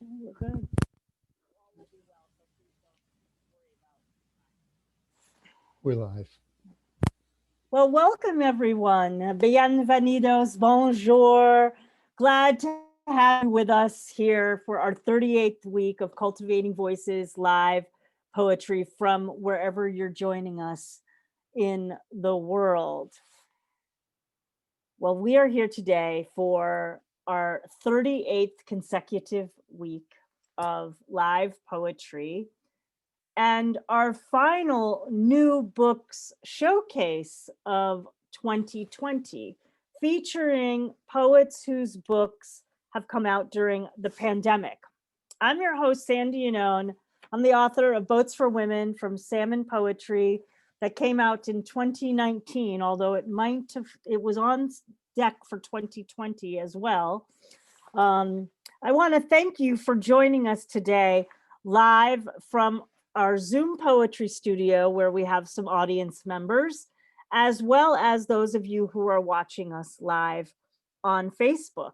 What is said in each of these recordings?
We're good. We're live. Well, welcome everyone. Bienvenidos, bonjour. Glad to have you with us here for our 38th week of Cultivating Voices live poetry from wherever you're joining us in the world. Well, we are here today for our 38th consecutive week of live poetry and our final new books showcase of 2020, featuring poets whose books have come out during the pandemic. I'm your host, Sandy Yannone. I'm the author of Boats for Women from Salmon Poetry that came out in 2019, although it was on deck for 2020 as well. I want to thank you for joining us today live from our Zoom poetry studio, where we have some audience members, as well as those of you who are watching us live on Facebook.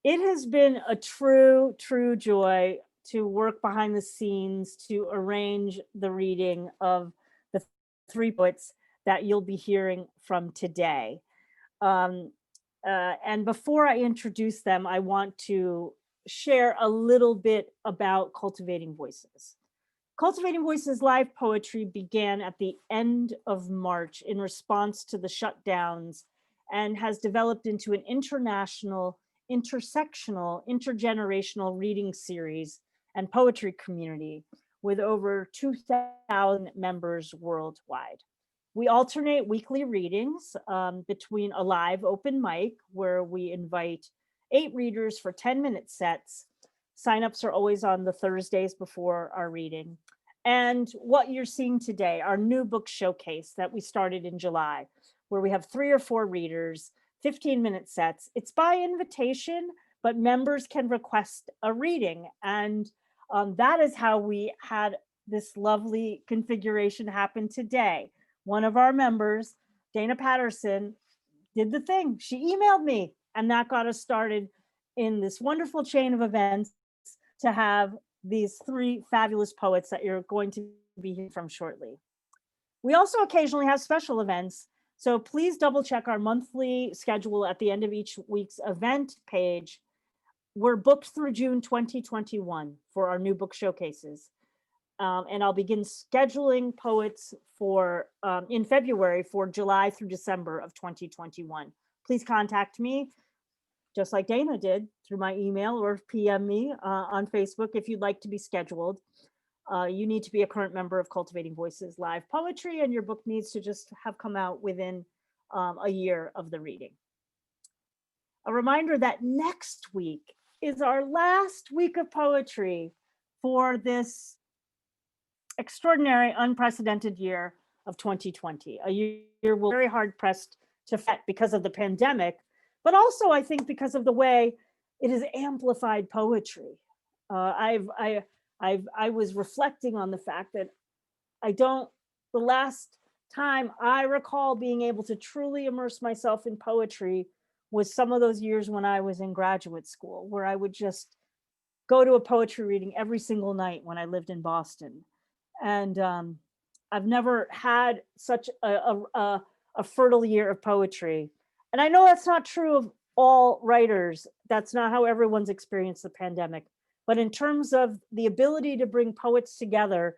It has been a true joy to work behind the scenes to arrange the reading of the three poets that you'll be hearing from today. And before I introduce them, I want to share a little bit about Cultivating Voices. Cultivating Voices live poetry began at the end of March in response to the shutdowns and has developed into an international, intersectional, intergenerational reading series and poetry community with over 2,000 members worldwide. We alternate weekly readings between a live open mic where we invite 8 readers for 10-minute sets. Signups are always on the Thursdays before our reading. And what you're seeing today, our new book showcase that we started in July, where we have 3 or 4 readers, 15-minute sets. It's by invitation, but members can request a reading. And that is how we had this lovely configuration happen today. One of our members, Dayna Patterson, did the thing. She emailed me, and that got us started in this wonderful chain of events to have these 3 fabulous poets that you're going to be hearing from shortly. We also occasionally have special events, so please double check our monthly schedule at the end of each week's event page. We're booked through June 2021 for our new book showcases. And I'll begin scheduling poets for in February for July through December of 2021. Please contact me, just like Dayna did, through my email or PM me on Facebook if you'd like to be scheduled. You need to be a current member of Cultivating Voices live poetry, and your book needs to just have come out within a year of the reading. A reminder that next week is our last week of poetry for this extraordinary, unprecedented year of 2020. A year we're very hard pressed to forget because of the pandemic, but also I think because of the way it has amplified poetry. I was reflecting on the fact that the last time I recall being able to truly immerse myself in poetry was some of those years when I was in graduate school, where I would just go to a poetry reading every single night when I lived in Boston. And I've never had such a fertile year of poetry. And I know that's not true of all writers. That's not how everyone's experienced the pandemic. But in terms of the ability to bring poets together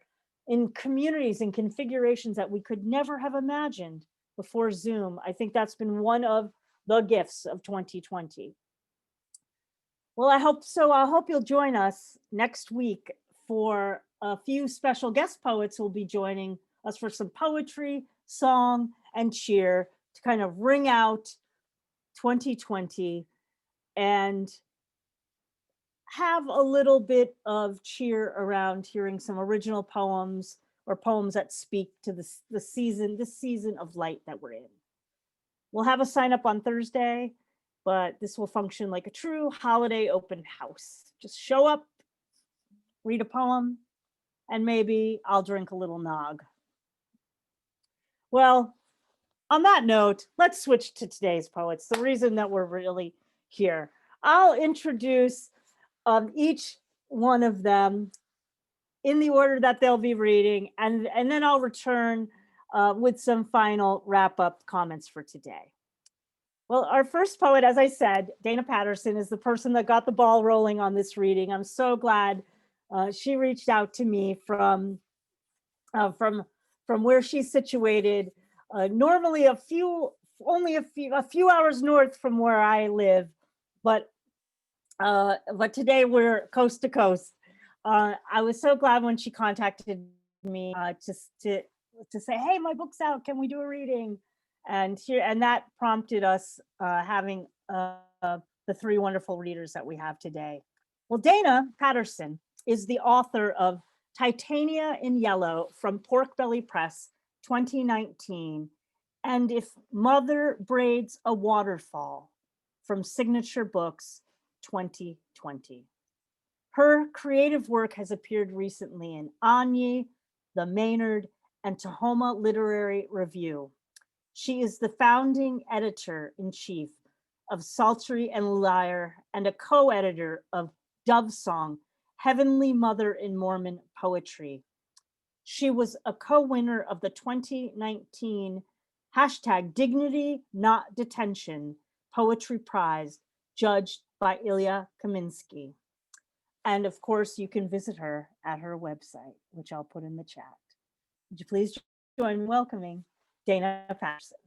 in communities and configurations that we could never have imagined before Zoom, I think that's been one of the gifts of 2020. Well, I hope you'll join us next week for a few special guest poets who will be joining us for some poetry, song, and cheer to kind of ring out 2020 and have a little bit of cheer around hearing some original poems or poems that speak to this season of light that we're in. We'll have a sign up on Thursday, but this will function like a true holiday open house. Just show up, read a poem, and maybe I'll drink a little nog. Well, on that note, let's switch to today's poets, the reason that we're really here. I'll introduce each one of them in the order that they'll be reading, and then I'll return with some final wrap-up comments for today. Well, our first poet, as I said, Dayna Patterson, is the person that got the ball rolling on this reading. I'm so glad she reached out to me from where she's situated. Normally only a few hours north from where I live, but today we're coast to coast. I was so glad when she contacted me to say, hey, my book's out, can we do a reading? And that prompted us having the three wonderful readers that we have today. Well, Dayna Patterson is the author of Titania in Yellow from Porkbelly Press, 2019, and If Mother Braids a Waterfall from Signature Books, 2020. Her creative work has appeared recently in Anye, The Maynard, and Tahoma Literary Review. She is the founding editor-in-chief of Psaltery and Lyre and a co-editor of Dove Song, Heavenly Mother in Mormon Poetry. She was a co-winner of the 2019 #Dignity Not Detention Poetry Prize, judged by Ilya Kaminsky. And of course, you can visit her at her website, which I'll put in the chat. Would you please join me in welcoming Dayna Patterson?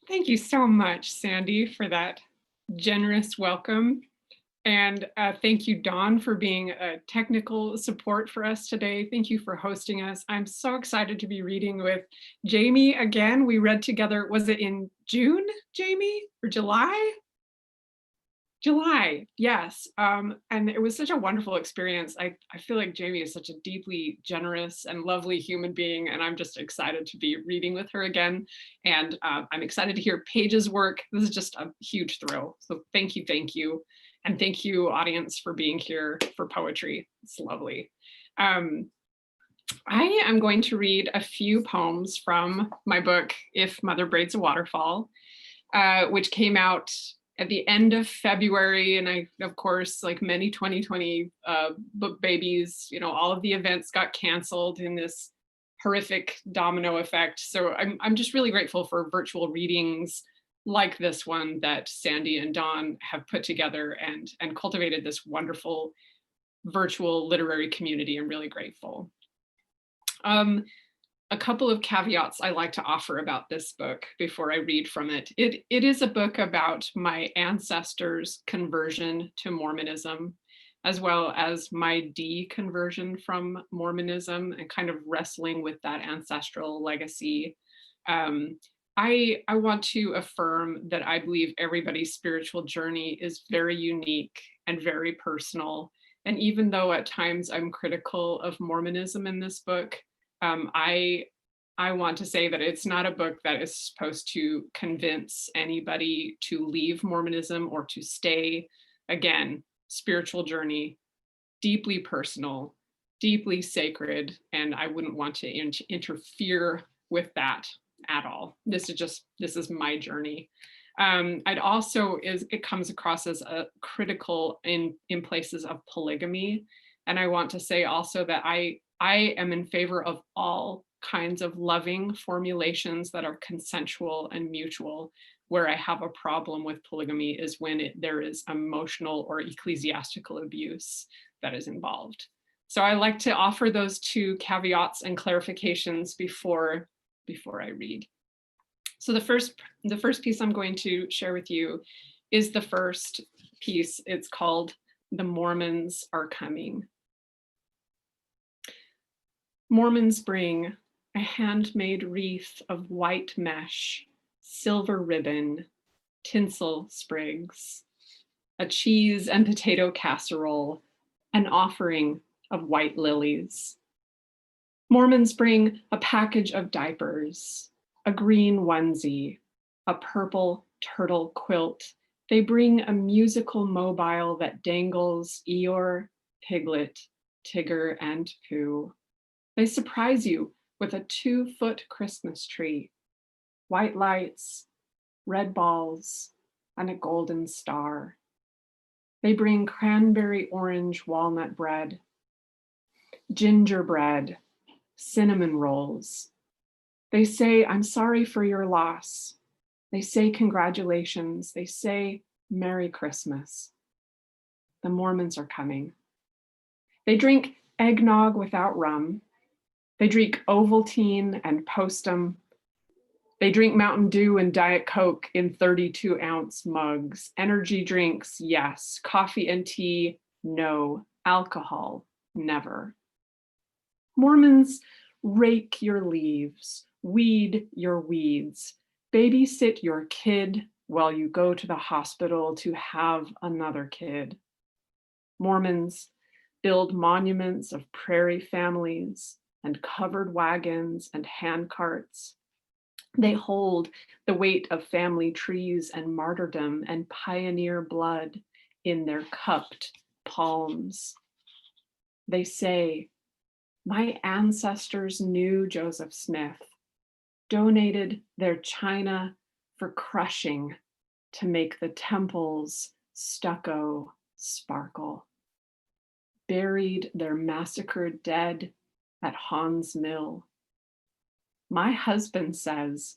Thank you so much, Sandy, for that generous welcome. And thank you, Dawn, for being a technical support for us today. Thank you for hosting us. I'm so excited to be reading with Jami again. We read together, was it in June, Jami, or July? July, yes. And it was such a wonderful experience. I feel like Jami is such a deeply generous and lovely human being, and I'm just excited to be reading with her again. And I'm excited to hear Paige's work. This is just a huge thrill. So thank you, thank you. And thank you, audience, for being here for poetry. It's lovely. I am going to read a few poems from my book, If Mother Braids a Waterfall, which came out at the end of February. And I, of course, like many 2020 book babies, you know, all of the events got canceled in this horrific domino effect. So I'm just really grateful for virtual readings like this one that Sandy and Dawn have put together and cultivated this wonderful virtual literary community. I'm really grateful. A couple of caveats I like to offer about this book before I read from it. It is a book about my ancestors' conversion to Mormonism, as well as my deconversion from Mormonism and kind of wrestling with that ancestral legacy. I want to affirm that I believe everybody's spiritual journey is very unique and very personal. And even though at times I'm critical of Mormonism in this book, I want to say that it's not a book that is supposed to convince anybody to leave Mormonism or to stay. Again, spiritual journey, deeply personal, deeply sacred, and I wouldn't want to interfere with that at all. This is my journey. I'd also it comes across as a critical in places of polygamy, and I want to say also that I am in favor of all kinds of loving formulations that are consensual and mutual. Where I have a problem with polygamy is when there is emotional or ecclesiastical abuse that is involved. So I like to offer those two caveats and clarifications before I read. So the first piece I'm going to share with you is the first piece. It's called The Mormons Are Coming. Mormons bring a handmade wreath of white mesh, silver ribbon, tinsel sprigs, a cheese and potato casserole, an offering of white lilies. Mormons bring a package of diapers, a green onesie, a purple turtle quilt. They bring a musical mobile that dangles Eeyore, Piglet, Tigger, and Pooh. They surprise you with a 2-foot Christmas tree, white lights, red balls, and a golden star. They bring cranberry orange walnut bread, gingerbread, cinnamon rolls. They say, I'm sorry for your loss. They say congratulations. They say Merry Christmas. The Mormons are coming. They drink eggnog without rum. They drink Ovaltine and Postum. They drink Mountain Dew and Diet Coke in 32-ounce mugs. Energy drinks, yes. Coffee and tea, no. Alcohol, never. Mormons rake your leaves, weed your weeds, babysit your kid while you go to the hospital to have another kid. Mormons build monuments of prairie families and covered wagons and handcarts. They hold the weight of family trees and martyrdom and pioneer blood in their cupped palms. They say, my ancestors knew Joseph Smith, donated their china for crushing to make the temple's stucco sparkle, buried their massacred dead at Haun's Mill. My husband says,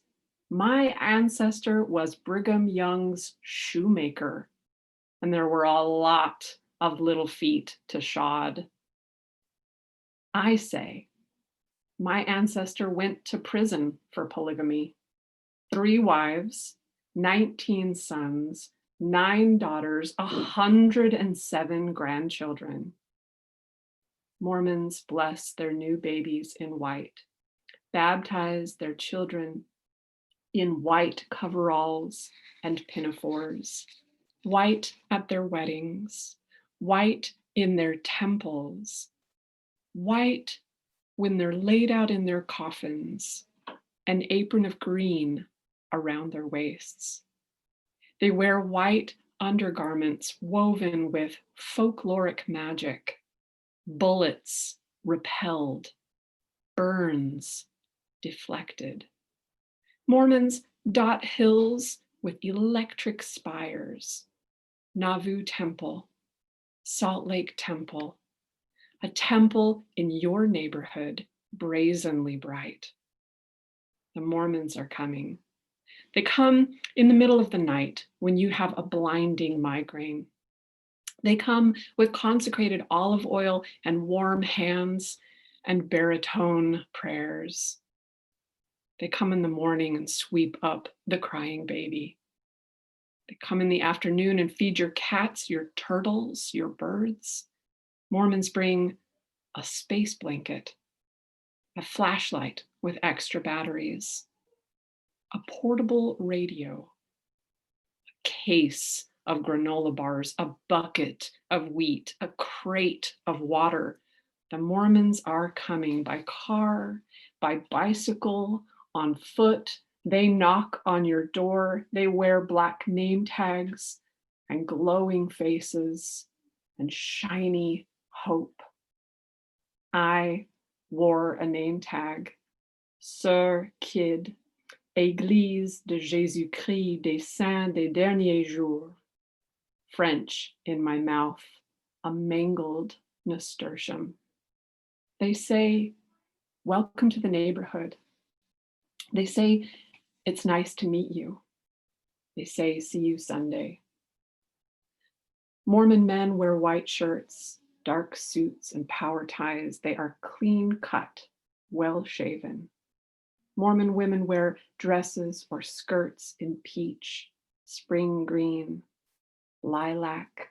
my ancestor was Brigham Young's shoemaker, and there were a lot of little feet to shod. I say, my ancestor went to prison for polygamy. 3 wives, 19 sons, 9 daughters, 107 grandchildren. Mormons bless their new babies in white, baptize their children in white coveralls and pinafores, white at their weddings, white in their temples, white when they're laid out in their coffins, an apron of green around their waists. They wear white undergarments woven with folkloric magic, bullets repelled, burns deflected. Mormons dot hills with electric spires, Nauvoo Temple, Salt Lake Temple, a temple in your neighborhood, brazenly bright. The Mormons are coming. They come in the middle of the night when you have a blinding migraine. They come with consecrated olive oil and warm hands and baritone prayers. They come in the morning and sweep up the crying baby. They come in the afternoon and feed your cats, your turtles, your birds. Mormons bring a space blanket, a flashlight with extra batteries, a portable radio, a case of granola bars, a bucket of wheat, a crate of water. The Mormons are coming by car, by bicycle, on foot. They knock on your door. They wear black name tags and glowing faces and shiny hope. I wore a name tag, Sœur Kid, Église de Jésus-Christ des Saints des Derniers Jours. French in my mouth, a mangled nasturtium. They say, welcome to the neighborhood. They say, it's nice to meet you. They say, see you Sunday. Mormon men wear white shirts, dark suits, and power ties. They are clean cut, well shaven. Mormon women wear dresses or skirts in peach, spring green, lilac.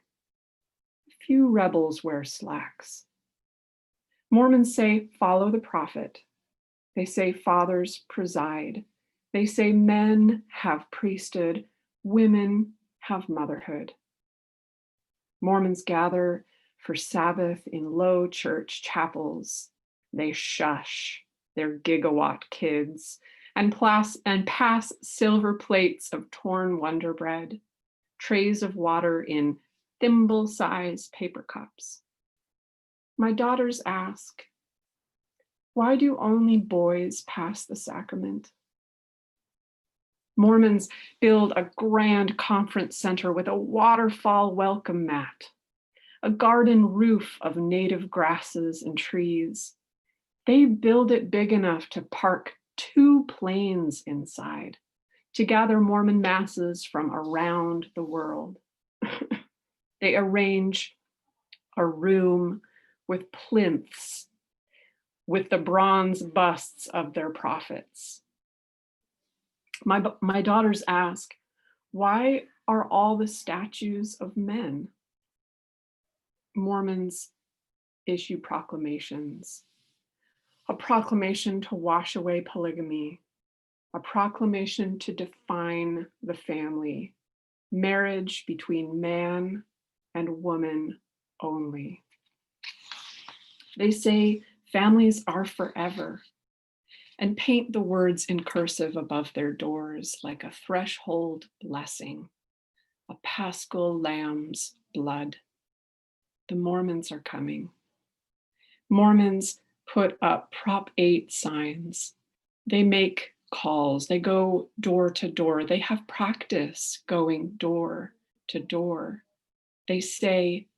Few rebels wear slacks. Mormons say, follow the prophet. They say fathers preside. They say men have priesthood, women have motherhood. Mormons gather for Sabbath in low church chapels. They shush their gigawatt kids and pass silver plates of torn Wonder Bread, trays of water in thimble-sized paper cups. My daughters ask, why do only boys pass the sacrament? Mormons build a grand conference center with a waterfall welcome mat, a garden roof of native grasses and trees. They build it big enough to park 2 planes inside, to gather Mormon masses from around the world. They arrange a room with plinths with the bronze busts of their prophets. My daughters ask, why are all the statues of men? Mormons issue proclamations. A proclamation to wash away polygamy, a proclamation to define the family, marriage between man and woman only. They say families are forever and paint the words in cursive above their doors like a threshold blessing, a paschal lamb's blood. The Mormons are coming. Mormons put up Prop 8 signs. They make calls. They go door to door. They have practice going door to door. They say,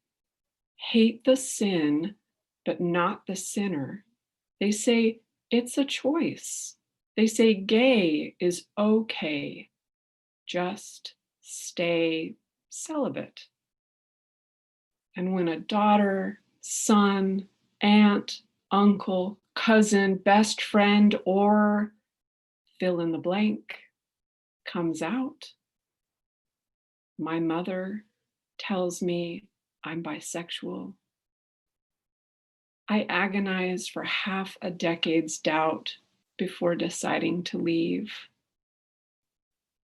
hate the sin, but not the sinner. They say, it's a choice. They say gay is okay. Just stay celibate. And when a daughter, son, aunt, uncle, cousin, best friend, or fill in the blank comes out, my mother tells me I'm bisexual. I agonized for half a decade's doubt before deciding to leave.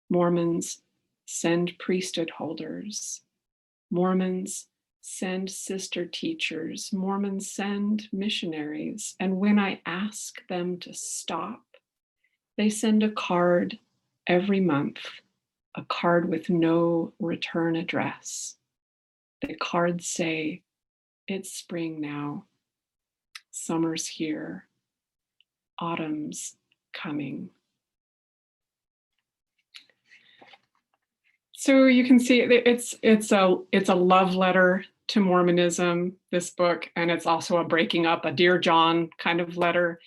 Mormons send priesthood holders. Mormons send sister teachers. Mormons send missionaries. And when I ask them to stop, they send a card every month, a card with no return address. The cards say, it's spring now. Summer's here. Autumn's coming. So you can see it's a love letter to Mormonism, this book, and it's also a breaking up, a Dear John kind of letter.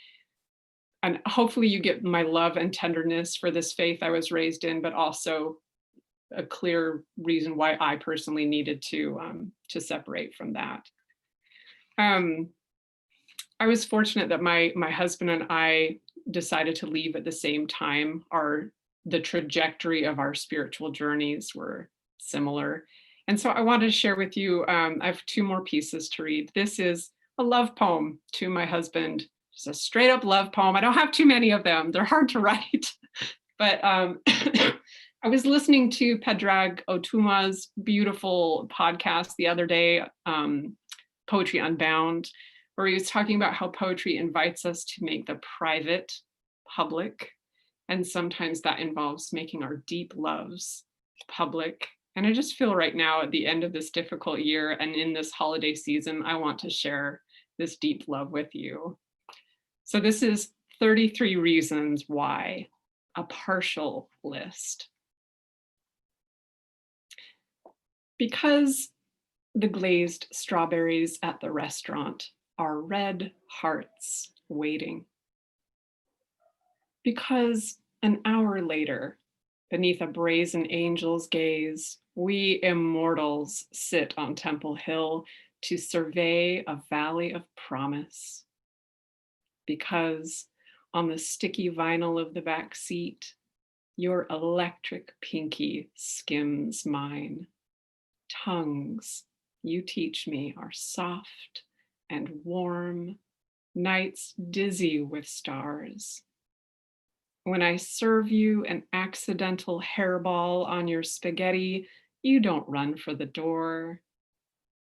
And hopefully you get my love and tenderness for this faith I was raised in, but also a clear reason why I personally needed to separate from that. I was fortunate that my husband and I decided to leave at the same time. The trajectory of our spiritual journeys were similar. And so I wanted to share with you, I have 2 more pieces to read. This is a love poem to my husband. It's a straight up love poem. I don't have too many of them. They're hard to write. But I was listening to Predrag Otuma's beautiful podcast the other day, Poetry Unbound, where he was talking about how poetry invites us to make the private public. And sometimes that involves making our deep loves public. And I just feel right now at the end of this difficult year and in this holiday season, I want to share this deep love with you. So this is 33 reasons why, a partial list. Because the glazed strawberries at the restaurant are red hearts waiting. Because an hour later, beneath a brazen angel's gaze, we immortals sit on Temple Hill to survey a valley of promise. Because on the sticky vinyl of the back seat, your electric pinky skims mine. Tongues, you teach me, are soft and warm, nights dizzy with stars. When I serve you an accidental hairball on your spaghetti, you don't run for the door.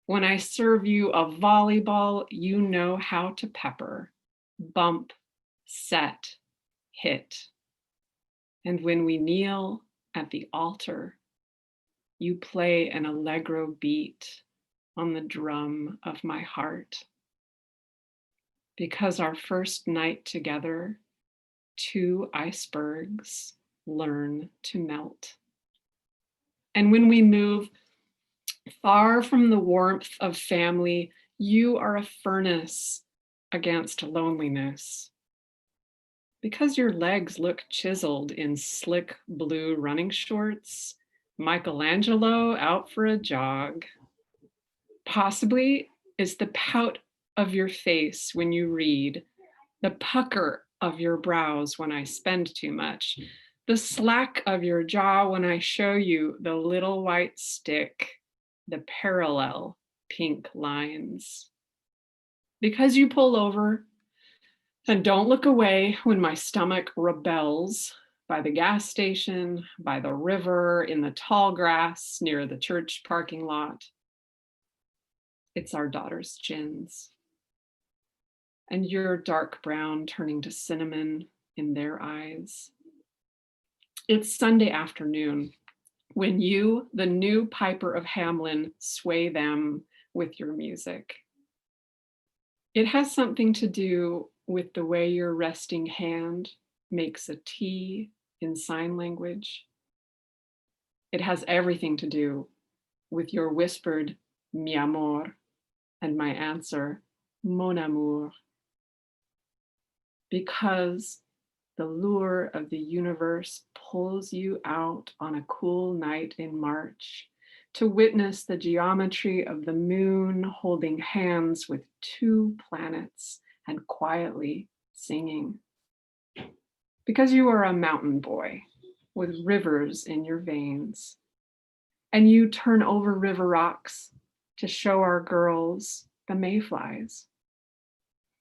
When I serve you a volleyball, you know how to pepper, bump, set, hit. And when we kneel at the altar, you play an allegro beat on the drum of my heart. Because our first night together, 2 icebergs, learn to melt. And when we move far from the warmth of family, you are a furnace against loneliness. Because your legs look chiseled in slick blue running shorts, Michelangelo out for a jog. Possibly it's the pout of your face when you read, the pucker of your brows when I spend too much, the slack of your jaw when I show you the little white stick, the parallel pink lines. Because you pull over and don't look away when my stomach rebels by the gas station, by the river, in the tall grass near the church parking lot. It's our daughter's chins. And your dark brown turning to cinnamon in their eyes. It's Sunday afternoon when you, the new piper of Hamelin, sway them with your music. It has something to do with the way your resting hand makes a T in sign language. It has everything to do with your whispered mi amor and my answer mon amour. Because the lure of the universe pulls you out on a cool night in March to witness the geometry of the moon holding hands with two planets and quietly singing. Because you are a mountain boy with rivers in your veins, and you turn over river rocks to show our girls the mayflies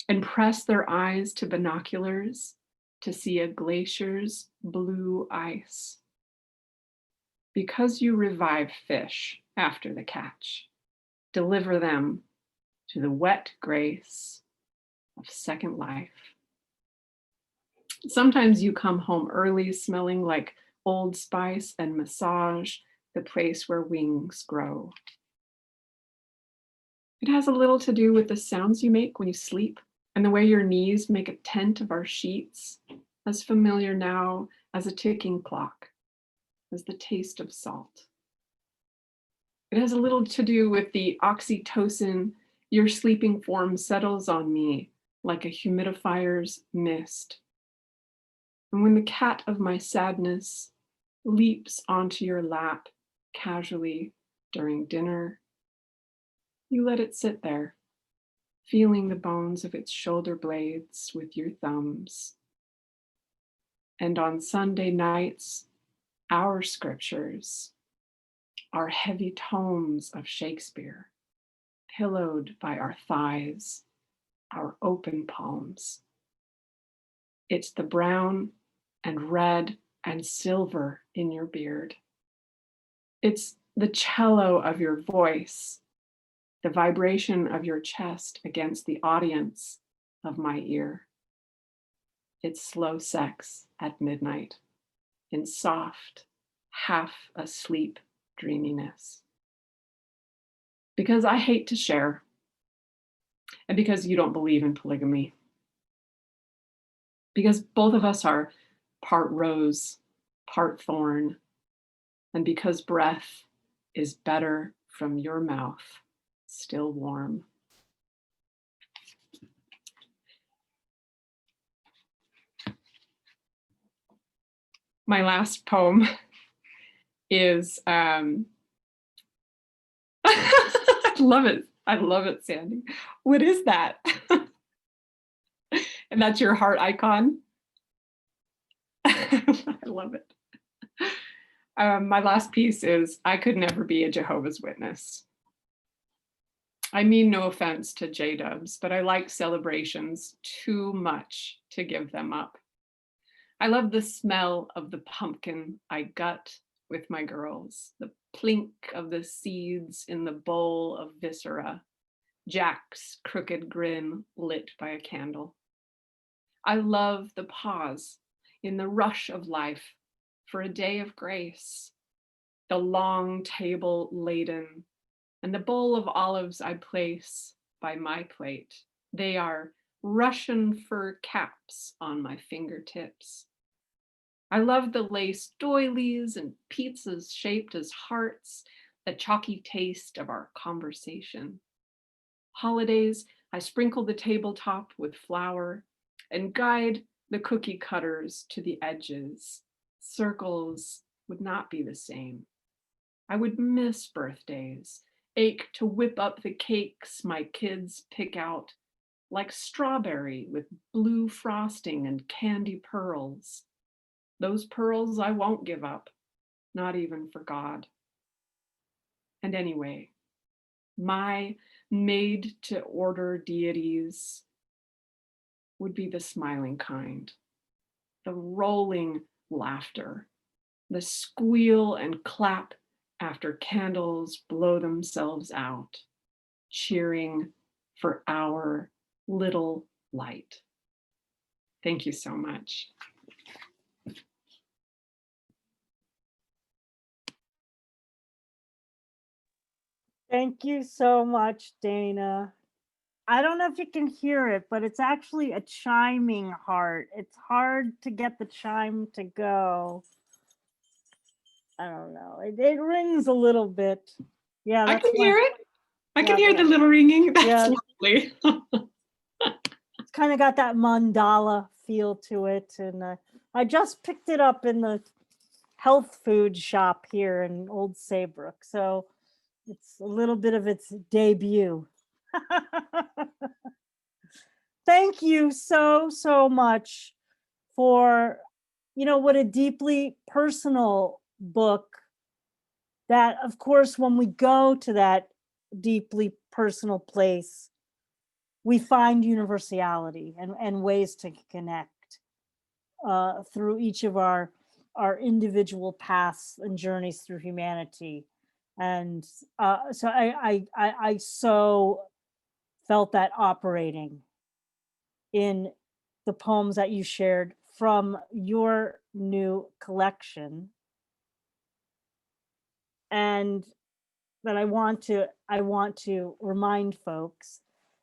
and press their eyes to binoculars to see a glacier's blue ice. Because you revive fish after the catch, deliver them to the wet grace of second life. Sometimes you come home early smelling like Old Spice and massage the place where wings grow. It has a little to do with the sounds you make when you sleep and the way your knees make a tent of our sheets, as familiar now as a ticking clock, as the taste of salt. It has a little to do with the oxytocin your sleeping form settles on me like a humidifier's mist. And when the cat of my sadness leaps onto your lap casually during dinner, you let it sit there, feeling the bones of its shoulder blades with your thumbs. And on Sunday nights, our scriptures are heavy tomes of Shakespeare, pillowed by our thighs, our open palms. It's the brown and red and silver in your beard. It's the cello of your voice, the vibration of your chest against the audience of my ear. It's slow sex at midnight in soft, half asleep dreaminess. Because I hate to share, and because you don't believe in polygamy. Because both of us are part rose, part thorn, and because breath is better from your mouth, still warm. My last poem is, I love it. I love it, Sandy. What is that? And that's your heart icon? I love it. My last piece is, I could never be a Jehovah's Witness. I mean no offense to J-dubs, but I like celebrations too much to give them up. I love the smell of the pumpkin I gut with my girls, the plink of the seeds in the bowl of viscera, Jack's crooked grin lit by a candle. I love the pause in the rush of life for a day of grace, the long table laden, and the bowl of olives I place by my plate. They are Russian fur caps on my fingertips. I love the lace doilies and pizzas shaped as hearts, the chalky taste of our conversation. Holidays, I sprinkle the tabletop with flour and guide the cookie cutters to the edges. Circles would not be the same. I would miss birthdays, ache to whip up the cakes my kids pick out, like strawberry with blue frosting and candy pearls. Those pearls I won't give up, not even for God. And anyway, my made to order deities would be the smiling kind, the rolling laughter, the squeal and clap after candles blow themselves out, cheering for our little light. Thank you so much. Thank you so much, Dayna. I don't know if you can hear it, but it's actually a chiming heart. It's hard to get the chime to go. I don't know. It rings a little bit. Yeah, I that's can hear it. I can yeah, hear the little ringing. That's yeah. lovely. It's kind of got that mandala feel to it. And I just picked it up in the health food shop here in Old Saybrook. So it's a little bit of its debut. Thank you so, so much for, what a deeply personal book that, of course, when we go to that deeply personal place, we find universality and ways to connect through each of our individual paths and journeys through humanity. And so I so felt that operating in the poems that you shared from your new collection. And that I want to remind folks,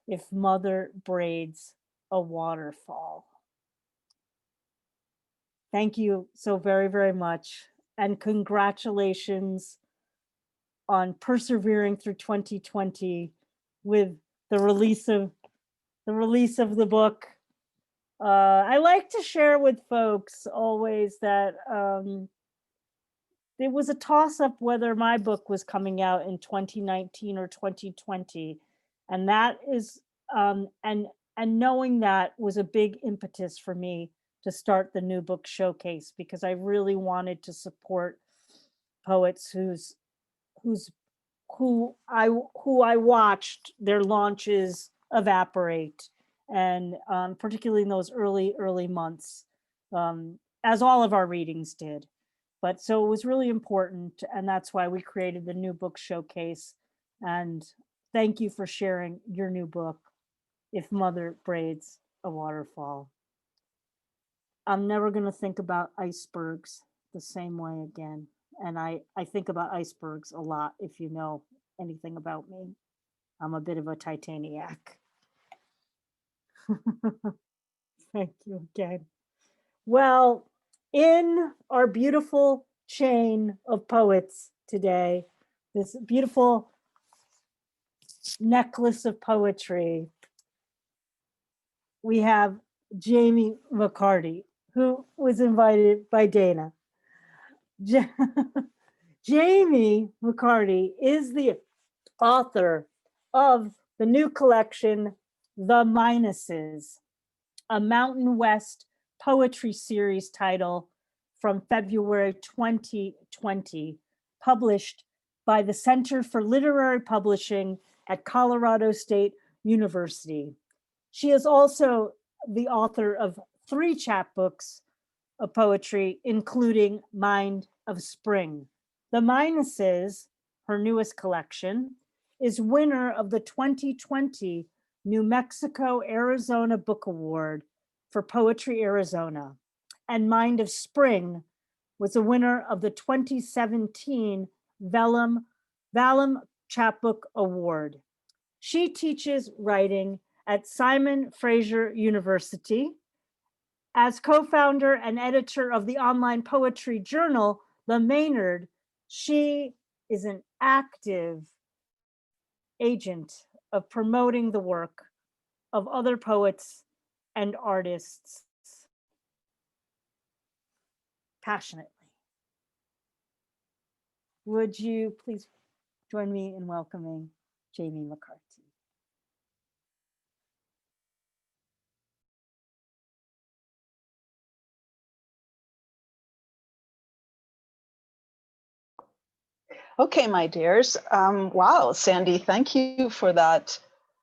if mother braids a waterfall. Thank you so very, very much. And congratulations on persevering through 2020 with the release of the book. I like to share with folks always that it was a toss-up whether my book was coming out in 2019 or 2020, and that is and knowing that was a big impetus for me to start the new book showcase, because I really wanted to support poets who I watched their launches evaporate, and particularly in those early months, as all of our readings did. But so it was really important, and that's why we created the new book showcase. And thank you for sharing your new book, If Mother Braids a Waterfall. I'm never going to think about icebergs the same way again. And I think about icebergs a lot. If you know anything about me, I'm a bit of a Titaniac. Thank you again. Well, in our beautiful chain of poets today, this beautiful necklace of poetry, we have Jami Macarty, who was invited by Dayna. Jami Macarty is the author of the new collection, The Minuses, a Mountain West poetry series title from February 2020, published by the Center for Literary Publishing at Colorado State University. She is also the author of 3 chapbooks of poetry, including Mind of Spring. The Minuses, her newest collection, is winner of the 2020 New Mexico Arizona Book Award for Poetry Arizona, and Mind of Spring was the winner of the 2017 Vellum Chapbook Award. She teaches writing at Simon Fraser University As co-founder and editor of the online poetry journal, The Maynard, she is an active agent of promoting the work of other poets and artists passionately. Would you please join me in welcoming Jami Macarty? Okay, my dears. Wow, Sandy, thank you for that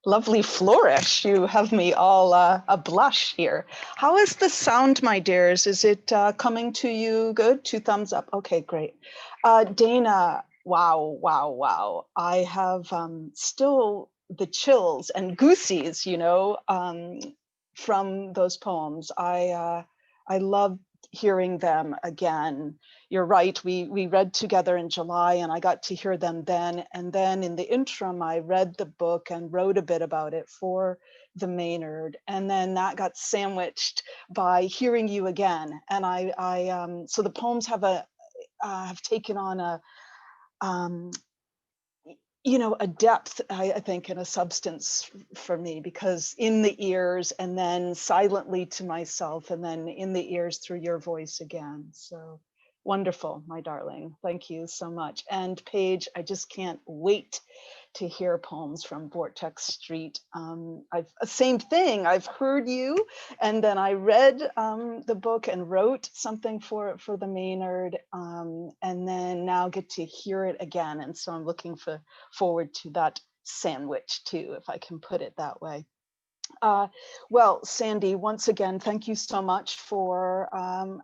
lovely flourish. You have me all a blush here. How is the sound, my dears? Is it coming to you good? 2 thumbs up. Okay, great. Dayna, wow, wow, wow. I have still the chills and goosies, you know, from those poems. I love hearing them again. You're right, we read together in July and I got to hear them then. And then in the interim, I read the book and wrote a bit about it for the Maynard. And then that got sandwiched by hearing you again. And so the poems have taken on a, you know, a depth, I think, and a substance for me, because in the ears and then silently to myself and then in the ears through your voice again. So wonderful, my darling. Thank you so much. And Paige, I just can't wait to hear poems from Vortex Street. Same thing, I've heard you, and then I read the book and wrote something for the Maynard, and then now get to hear it again. And so I'm looking forward to that sandwich too, if I can put it that way. Well, Sandy, once again, thank you so much for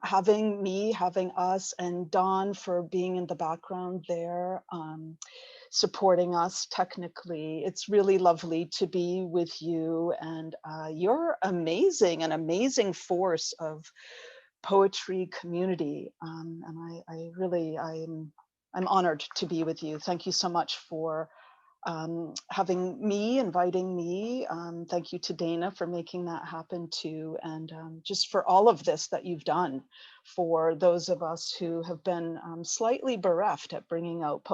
having me, having us, and Dawn for being in the background there, supporting us technically. It's really lovely to be with you, and you're amazing, an amazing force of poetry community. And I'm honored to be with you. Thank you so much for having me, inviting me. Thank you to Dayna for making that happen too. And just for all of this that you've done for those of us who have been slightly bereft at bringing out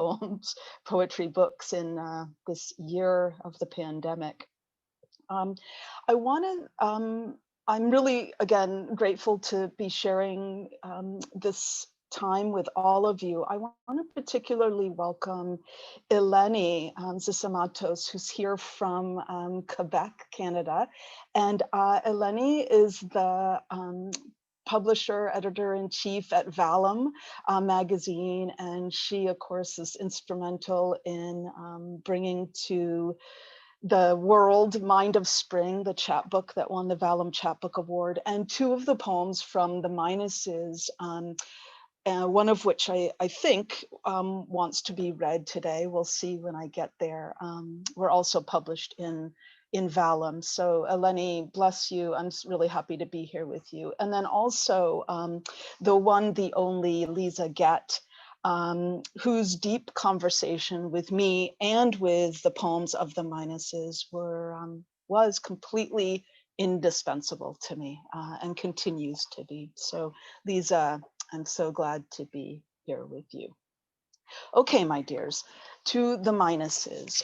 poetry books in this year of the pandemic. I'm really, again, grateful to be sharing this time with all of you. I want to particularly welcome Eleni Zisamatos, who's here from Quebec, Canada. And Eleni is the publisher, editor-in-chief at Vallum magazine. And she, of course, is instrumental in bringing to the world Mind of Spring, the chapbook that won the Vallum Chapbook Award, and 2 of the poems from the Minuses, one of which I think wants to be read today. We'll see when I get there. Were also published in Vallum. So Eleni, bless you. I'm really happy to be here with you. And then also the one, the only Lisa Gett, whose deep conversation with me and with the poems of the Minuses was completely indispensable to me and continues to be. So Lisa, I'm so glad to be here with you. Okay, my dears, to the Minuses.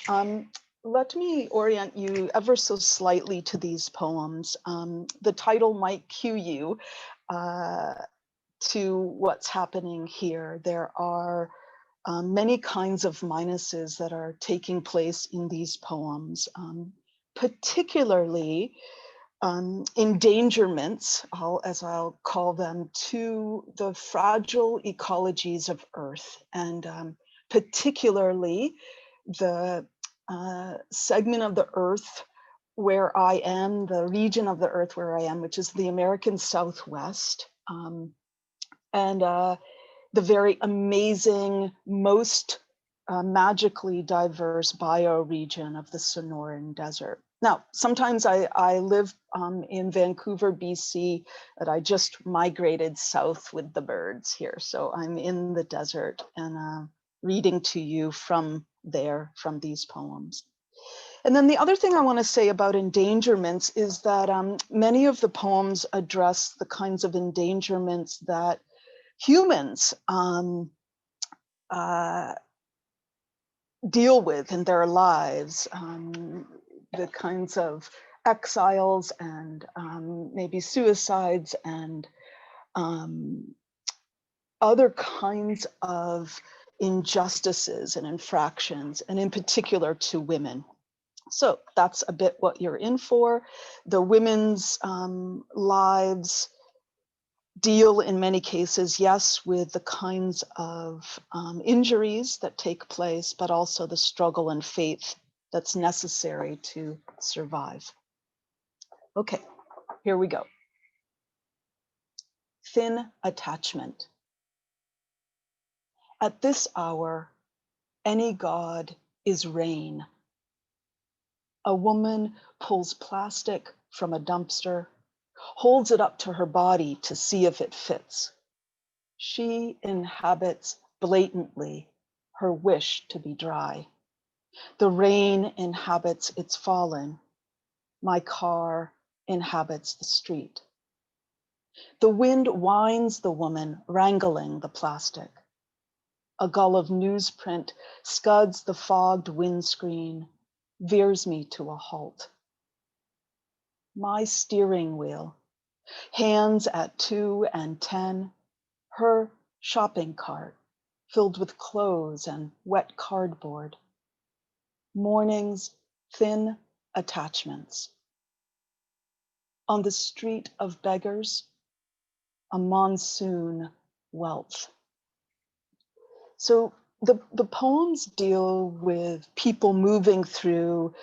Let me orient you ever so slightly to these poems. The title might cue you to what's happening here. There are many kinds of minuses that are taking place in these poems, particularly endangerments, as I'll call them, to the fragile ecologies of Earth, and particularly the segment of the Earth where I am, the region of the Earth where I am, which is the American Southwest. And the very amazing, most magically diverse bioregion of the Sonoran Desert. Now, sometimes I live in Vancouver, BC, but I just migrated south with the birds here. So I'm in the desert and reading to you from there, from these poems. And then the other thing I want to say about endangerments is that many of the poems address the kinds of endangerments that humans deal with in their lives, the kinds of exiles and maybe suicides and other kinds of injustices and infractions, and in particular to women. So that's a bit what you're in for. The women's lives deal in many cases, yes, with the kinds of injuries that take place, but also the struggle and faith that's necessary to survive. Okay, here we go. Thin attachment. At this hour, any god is rain. A woman pulls plastic from a dumpster, holds it up to her body to see if it fits. She inhabits blatantly her wish to be dry. The rain inhabits its falling. My car inhabits the street. The wind winds the woman wrangling the plastic. A gull of newsprint scuds the fogged windscreen, veers me to a halt. My steering wheel, hands at 2 and 10, her shopping cart filled with clothes and wet cardboard. Morning's thin attachments. On the street of beggars, a monsoon wealth. So the poems deal with people moving through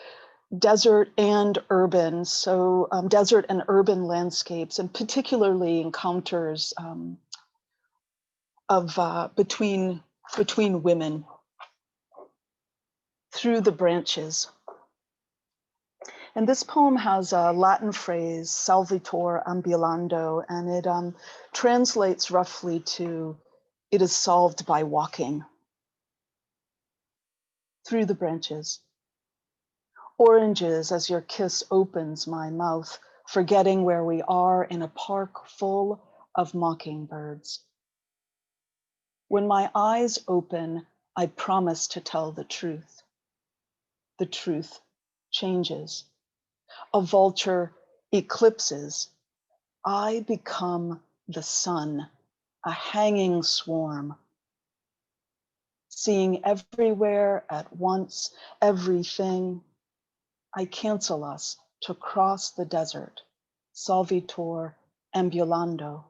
desert and urban, so desert and urban landscapes, and particularly encounters between women through the branches. And this poem has a Latin phrase, salvitor ambulando, and it translates roughly to, it is solved by walking through the branches. Oranges as your kiss opens my mouth, forgetting where we are in a park full of mockingbirds. When my eyes open, I promise to tell the truth. The truth changes. A vulture eclipses. I become the sun, a hanging swarm. Seeing everywhere at once, everything, I cancel us to cross the desert, salvitor ambulando.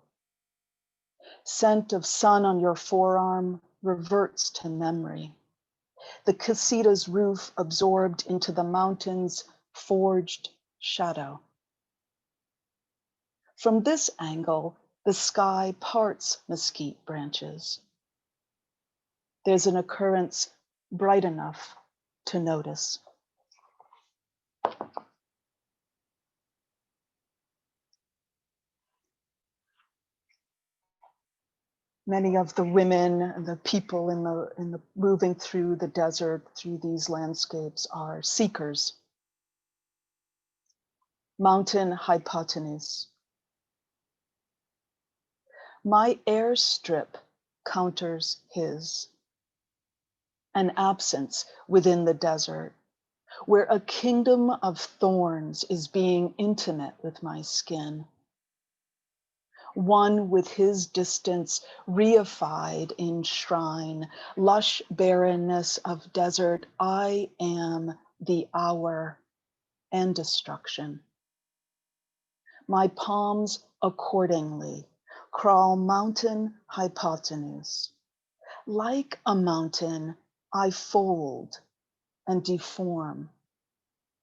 Scent of sun on your forearm reverts to memory. The casita's roof absorbed into the mountain's forged shadow. From this angle, the sky parts mesquite branches. There's an occurrence bright enough to notice. Many of the women and the people in the moving through the desert, through these landscapes, are seekers. Mountain hypotenuse. My airstrip counters his. An absence within the desert, where a kingdom of thorns is being intimate with my skin. One with his distance reified in shrine, lush barrenness of desert, I am the hour and destruction. My palms accordingly crawl mountain hypotenuse. Like a mountain, I fold and deform,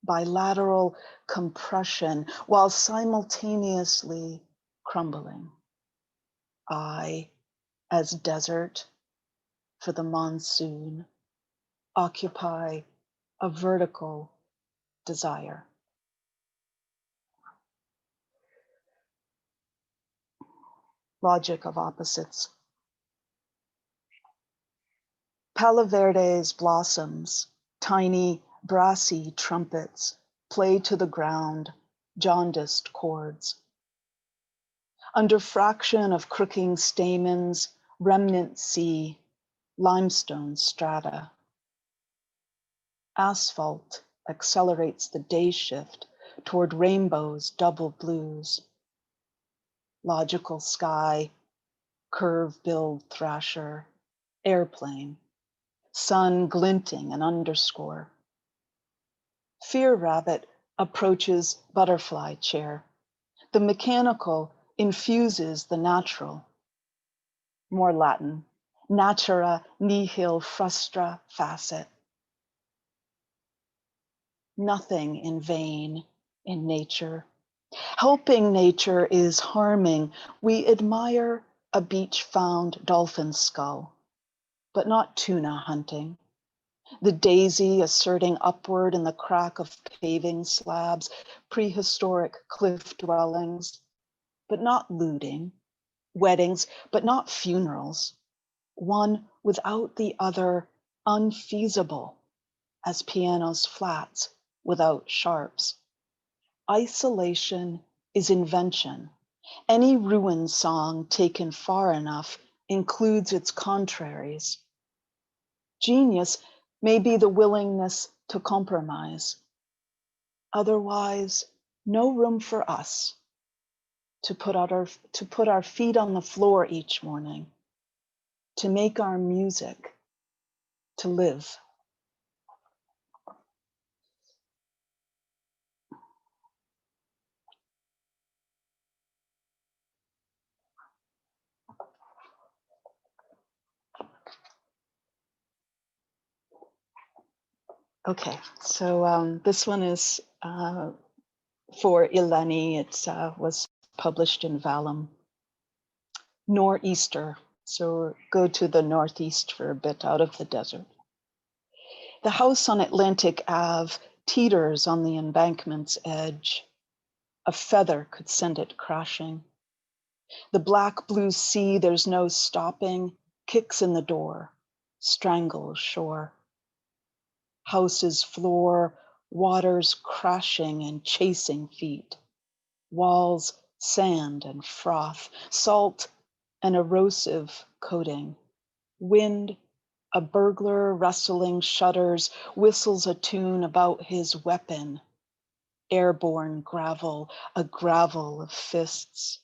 bilateral compression while simultaneously crumbling. I, as desert for the monsoon, occupy a vertical desire. Logic of opposites. Palo Verde's blossoms, tiny Brassy trumpets play to the ground, jaundiced chords. Under fraction of crooking stamens, remnant sea, limestone strata. Asphalt accelerates the day shift toward rainbows, double blues. Logical sky, curve-billed thrasher, airplane, sun glinting an underscore. Fear rabbit approaches butterfly chair. The mechanical infuses the natural. More Latin, natura nihil frustra facet. Nothing in vain in nature. Helping nature is harming. We admire a beach-found dolphin skull, but not tuna hunting. The daisy asserting upward in the crack of paving slabs, prehistoric cliff dwellings, but not looting. Weddings, but not funerals. One without the other, unfeasible, as pianos flats without sharps. Isolation is invention. Any ruin song taken far enough includes its contraries. Genius may be the willingness to compromise. Otherwise, no room for us to put our feet on the floor each morning, to make our music, to live. Okay, so this one is for Eleni. It was published in Vallum. Nor'easter, so go to the northeast for a bit out of the desert. The house on Atlantic Ave teeters on the embankment's edge. A feather could send it crashing. The black blue sea, there's no stopping, kicks in the door, strangles shore. House's floor, waters crashing and chasing feet. Walls, sand and froth, salt, an erosive coating. Wind, a burglar rustling shutters, whistles a tune about his weapon. Airborne gravel, a gravel of fists.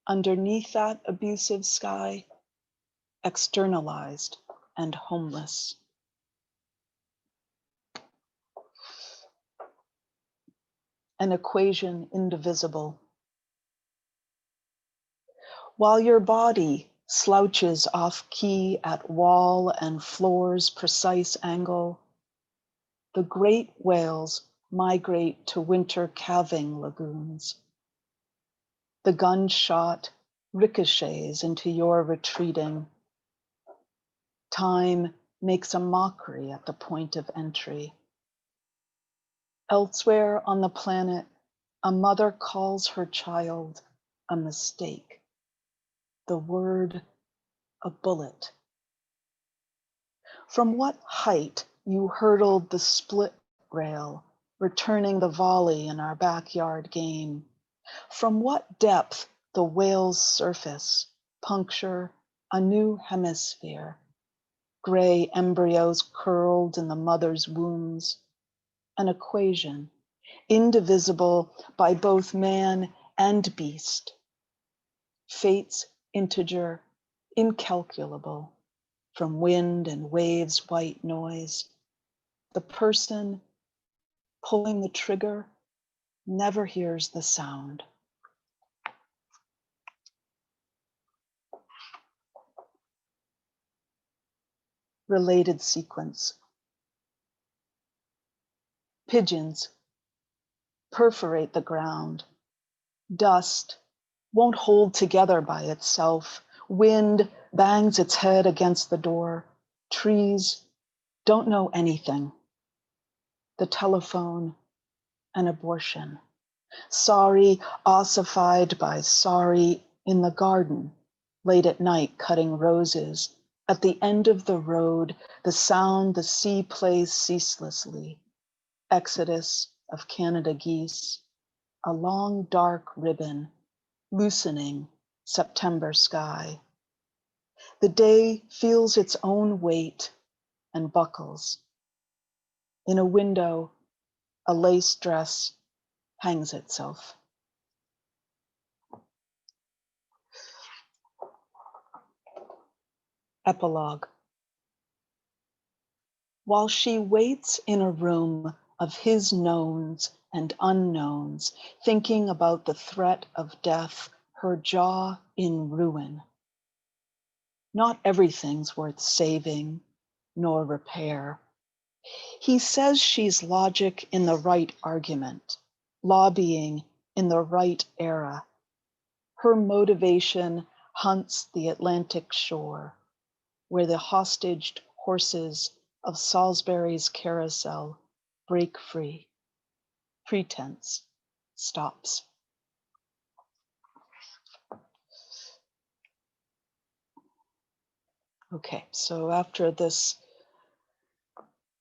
Underneath that abusive sky, externalized and homeless. An equation indivisible. While your body slouches off key at wall and floor's precise angle, the great whales migrate to winter calving lagoons. The gunshot ricochets into your retreating. Time makes a mockery at the point of entry. Elsewhere on the planet, a mother calls her child a mistake. The word, a bullet. From what height you hurdled the split rail, returning the volley in our backyard game. From what depth the whale's surface, puncture a new hemisphere. Gray embryos curled in the mother's wombs. An equation, indivisible by both man and beast. Fate's integer, incalculable, from wind and waves' white noise. The person pulling the trigger never hears the sound. Related sequence. Pigeons perforate the ground. Dust won't hold together by itself. Wind bangs its head against the door. Trees don't know anything. The telephone, an abortion. Sorry ossified by sorry in the garden, late at night cutting roses. At the end of the road, the sound the sea plays ceaselessly, exodus of Canada geese, a long dark ribbon, loosening September sky. The day feels its own weight and buckles. In a window, a lace dress hangs itself. Epilogue. While she waits in a room of his knowns and unknowns, thinking about the threat of death, her jaw in ruin. Not everything's worth saving nor repair. He says she's logic in the right argument, lobbying in the right era. Her motivation hunts the Atlantic shore, where the hostaged horses of Salisbury's carousel break free. Pretense stops. Okay, so after this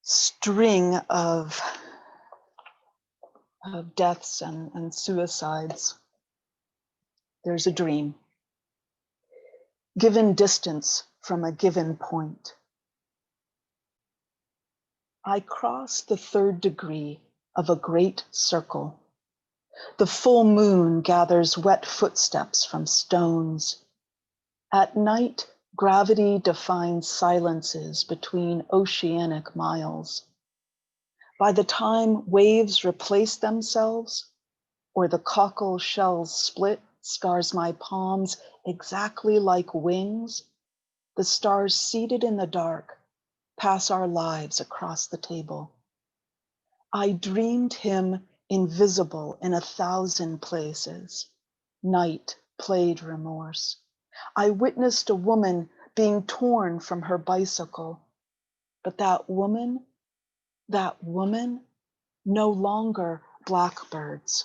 string of deaths and suicides, there's a dream. Given distance from a given point. I cross the 3rd degree of a great circle. The full moon gathers wet footsteps from stones. At night, gravity defines silences between oceanic miles. By the time waves replace themselves, or the cockle shell's split scars my palms exactly like wings, the stars seated in the dark pass our lives across the table. I dreamed him invisible in 1,000 places. Night played remorse. I witnessed a woman being torn from her bicycle, but that woman, no longer blackbirds.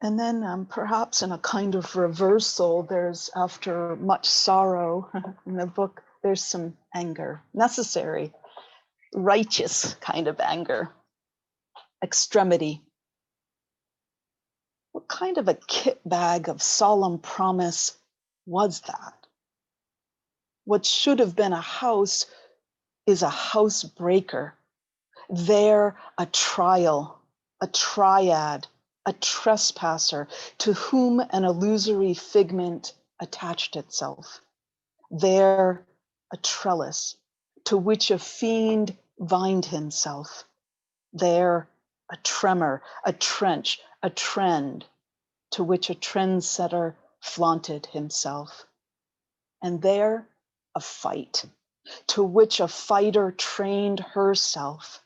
And then perhaps in a kind of reversal, there's, after much sorrow in the book, there's some anger, necessary, righteous kind of anger, extremity. What kind of a kit bag of solemn promise was that? What should have been a house is a house breaker. There, a trial, a triad, a trespasser to whom an illusory figment attached itself. There, a trellis to which a fiend vined himself. There, a tremor, a trench, a trend to which a trendsetter flaunted himself. And there, a fight to which a fighter trained herself.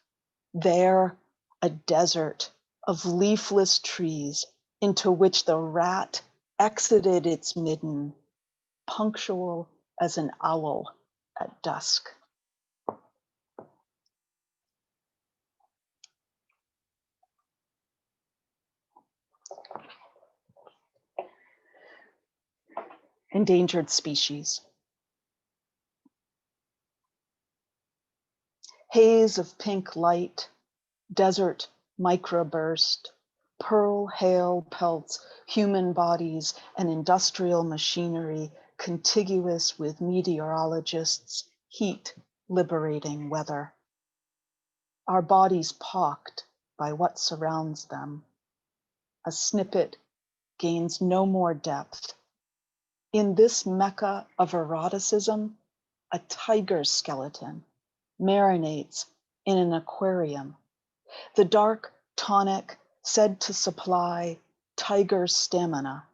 There, a desert of leafless trees into which the rat exited its midden, punctual as an owl at dusk. Endangered species. Haze of pink light, desert microburst, pearl hail pelts human bodies and industrial machinery contiguous with meteorologists' heat liberating weather. Our bodies pocked by what surrounds them. A snippet gains no more depth. In this mecca of eroticism, a tiger skeleton marinates in an aquarium. The dark tonic said to supply tiger stamina.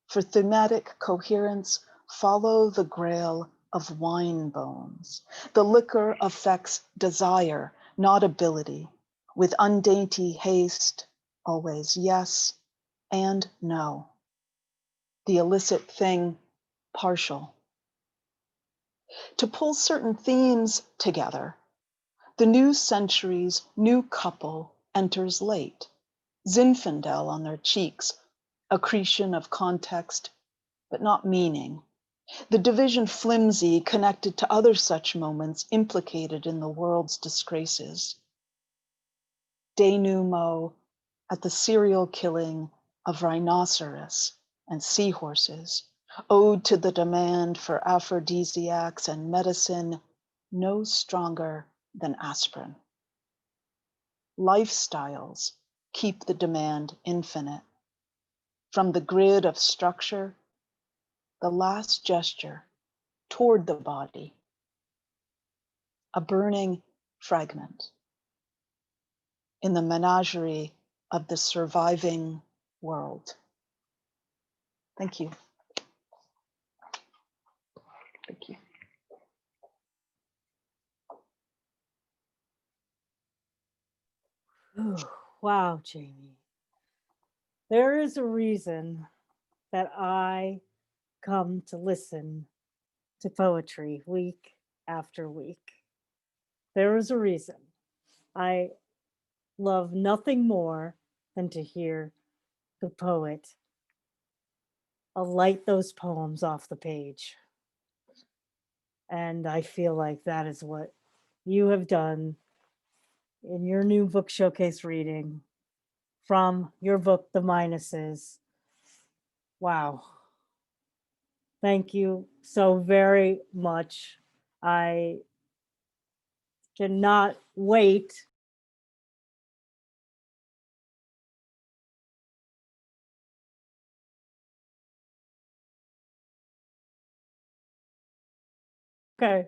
For thematic coherence, follow the grail of wine bones. The liquor affects desire, not ability, with undainty haste, always yes and no. The illicit thing, partial. To pull certain themes together, the new century's new couple enters late. Zinfandel on their cheeks, accretion of context, but not meaning. The division flimsy, connected to other such moments implicated in the world's disgraces. Denouement at the serial killing of rhinoceros and seahorses, ode to the demand for aphrodisiacs and medicine no stronger than aspirin. Lifestyles keep the demand infinite. From the grid of structure, the last gesture toward the body, a burning fragment in the menagerie of the surviving world. Thank you. Thank you. Ooh, wow, Jami. There is a reason that I come to listen to poetry week after week. There is a reason. I love nothing more than to hear the poet alight those poems off the page. And I feel like that is what you have done in your new book showcase reading from your book, The Minuses. Wow. Thank you so very much. I cannot wait. Okay.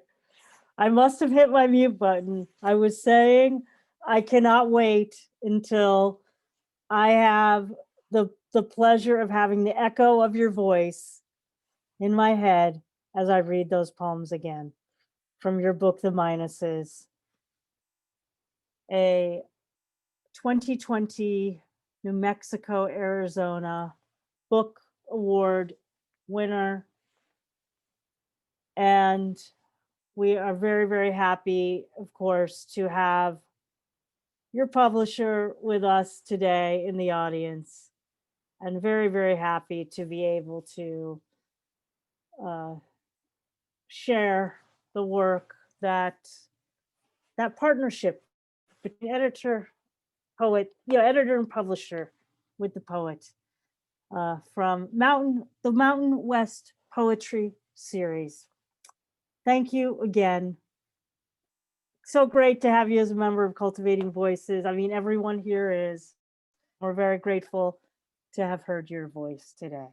I must have hit my mute button. I was saying I cannot wait until I have the pleasure of having the echo of your voice in my head as I read those poems again from your book, The Minuses, a 2020 New Mexico, Arizona book award winner. And we are very, very happy, of course, to have your publisher with us today in the audience, and very, very happy to be able to share the work that partnership between editor, poet, editor and publisher with the poet from the Mountain West Poetry Series. Thank you again. So great to have you as a member of Cultivating Voices. I mean, everyone here is. We're very grateful to have heard your voice today.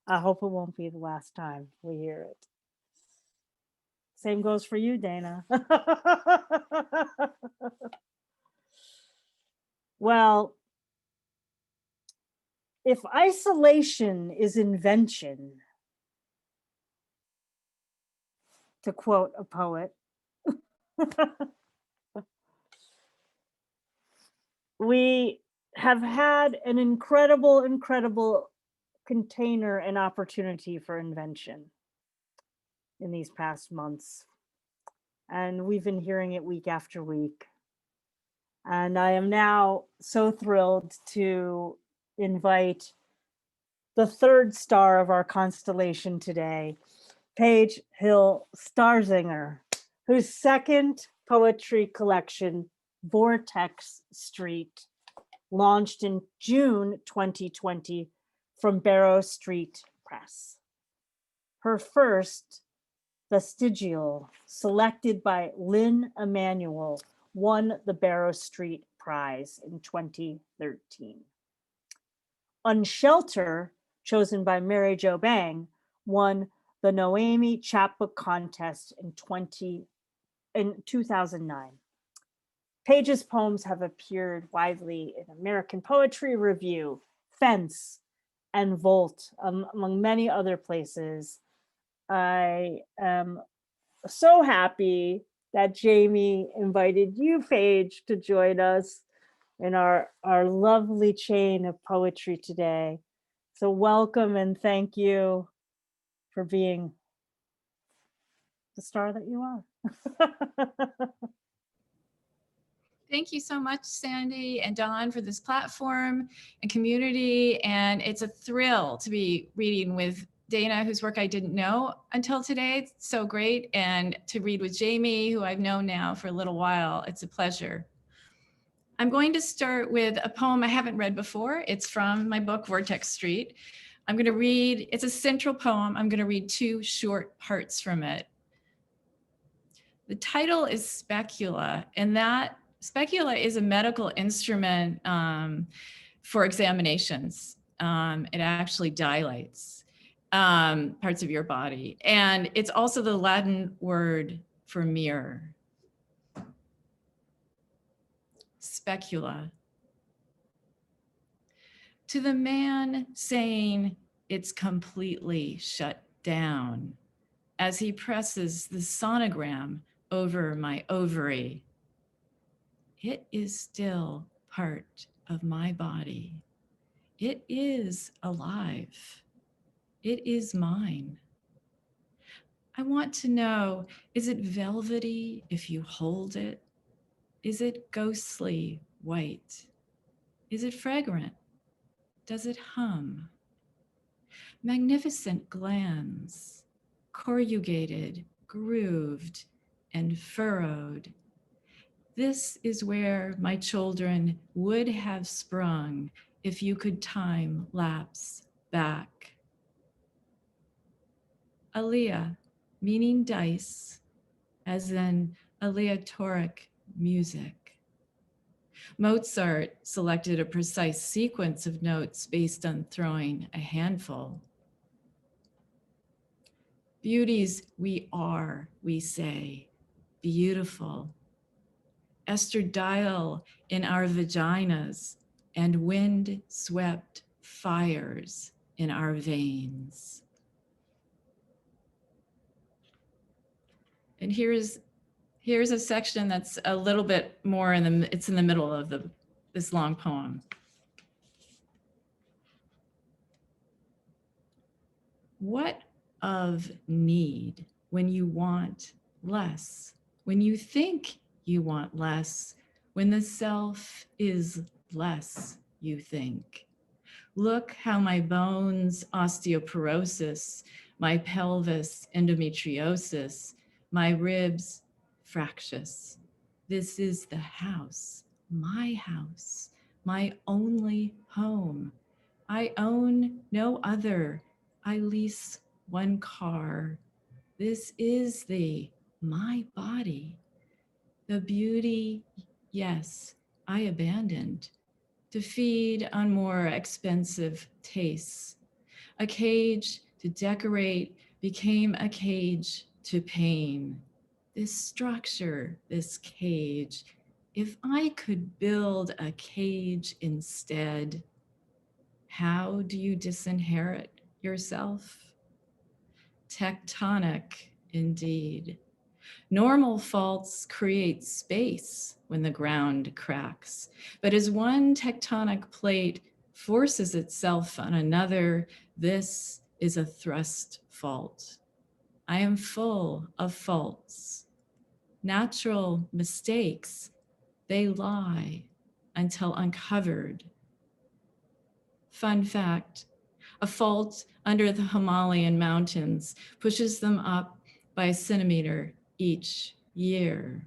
I hope it won't be the last time we hear it. Same goes for you, Dayna. Well, if isolation is invention, to quote a poet, we have had an incredible container and opportunity for invention in these past months. And we've been hearing it week after week. And I am now so thrilled to invite the third star of our constellation today, Paige Hill Starzinger, whose second poetry collection, Vortex Street, launched in June 2020 from Barrow Street Press. Her first, Vestigial, selected by Lynn Emanuel, won the Barrow Street Prize in 2013. Unshelter, chosen by Mary Jo Bang, won the Noemi Chapbook Contest in 2009. Paige's poems have appeared widely in American Poetry Review, Fence, and Volt, among many other places. I am so happy that Jami invited you, Paige, to join us in our lovely chain of poetry today. So welcome and thank you for being the star that you are. Thank you so much, Sandy and Dawn, for this platform and community. And it's a thrill to be reading with Dayna, whose work I didn't know until today. It's so great. And to read with Jami, who I've known now for a little while. It's a pleasure. I'm going to start with a poem I haven't read before. It's from my book, Vortex Street. I'm going to read, it's a central poem. I'm going to read 2 short parts from it. The title is Specula, and that specula is a medical instrument for examinations. It actually dilates parts of your body. And it's also the Latin word for mirror. Specula. To the man saying it's completely shut down as he presses the sonogram over my ovary, it is still part of my body. It is alive. It is mine. I want to know, is it velvety if you hold it? Is it ghostly white? Is it fragrant? Does it hum? Magnificent glands, corrugated, grooved, and furrowed. This is where my children would have sprung if you could time lapse back. Alea, meaning dice, as in aleatoric music. Mozart selected a precise sequence of notes based on throwing a handful. Beauties we are, we say, beautiful. Estradiol in our vaginas and wind-swept fires in our veins. And here's a section that's a little bit more it's in the middle of this long poem. What of need when you want less, when you think you want less, when the self is less, you think? Look how my bones osteoporosis, my pelvis endometriosis, my ribs fractious. This is the house, my only home. I own no other. I lease one car. This is my body. The beauty, yes, I abandoned to feed on more expensive tastes. A cage to decorate became a cage to pain. This structure, this cage, if I could build a cage instead, how do you disinherit yourself? Tectonic, indeed. Normal faults create space when the ground cracks, but as one tectonic plate forces itself on another, this is a thrust fault. I am full of faults. Natural mistakes, they lie until uncovered. Fun fact, a fault under the Himalayan mountains pushes them up by a centimeter each year.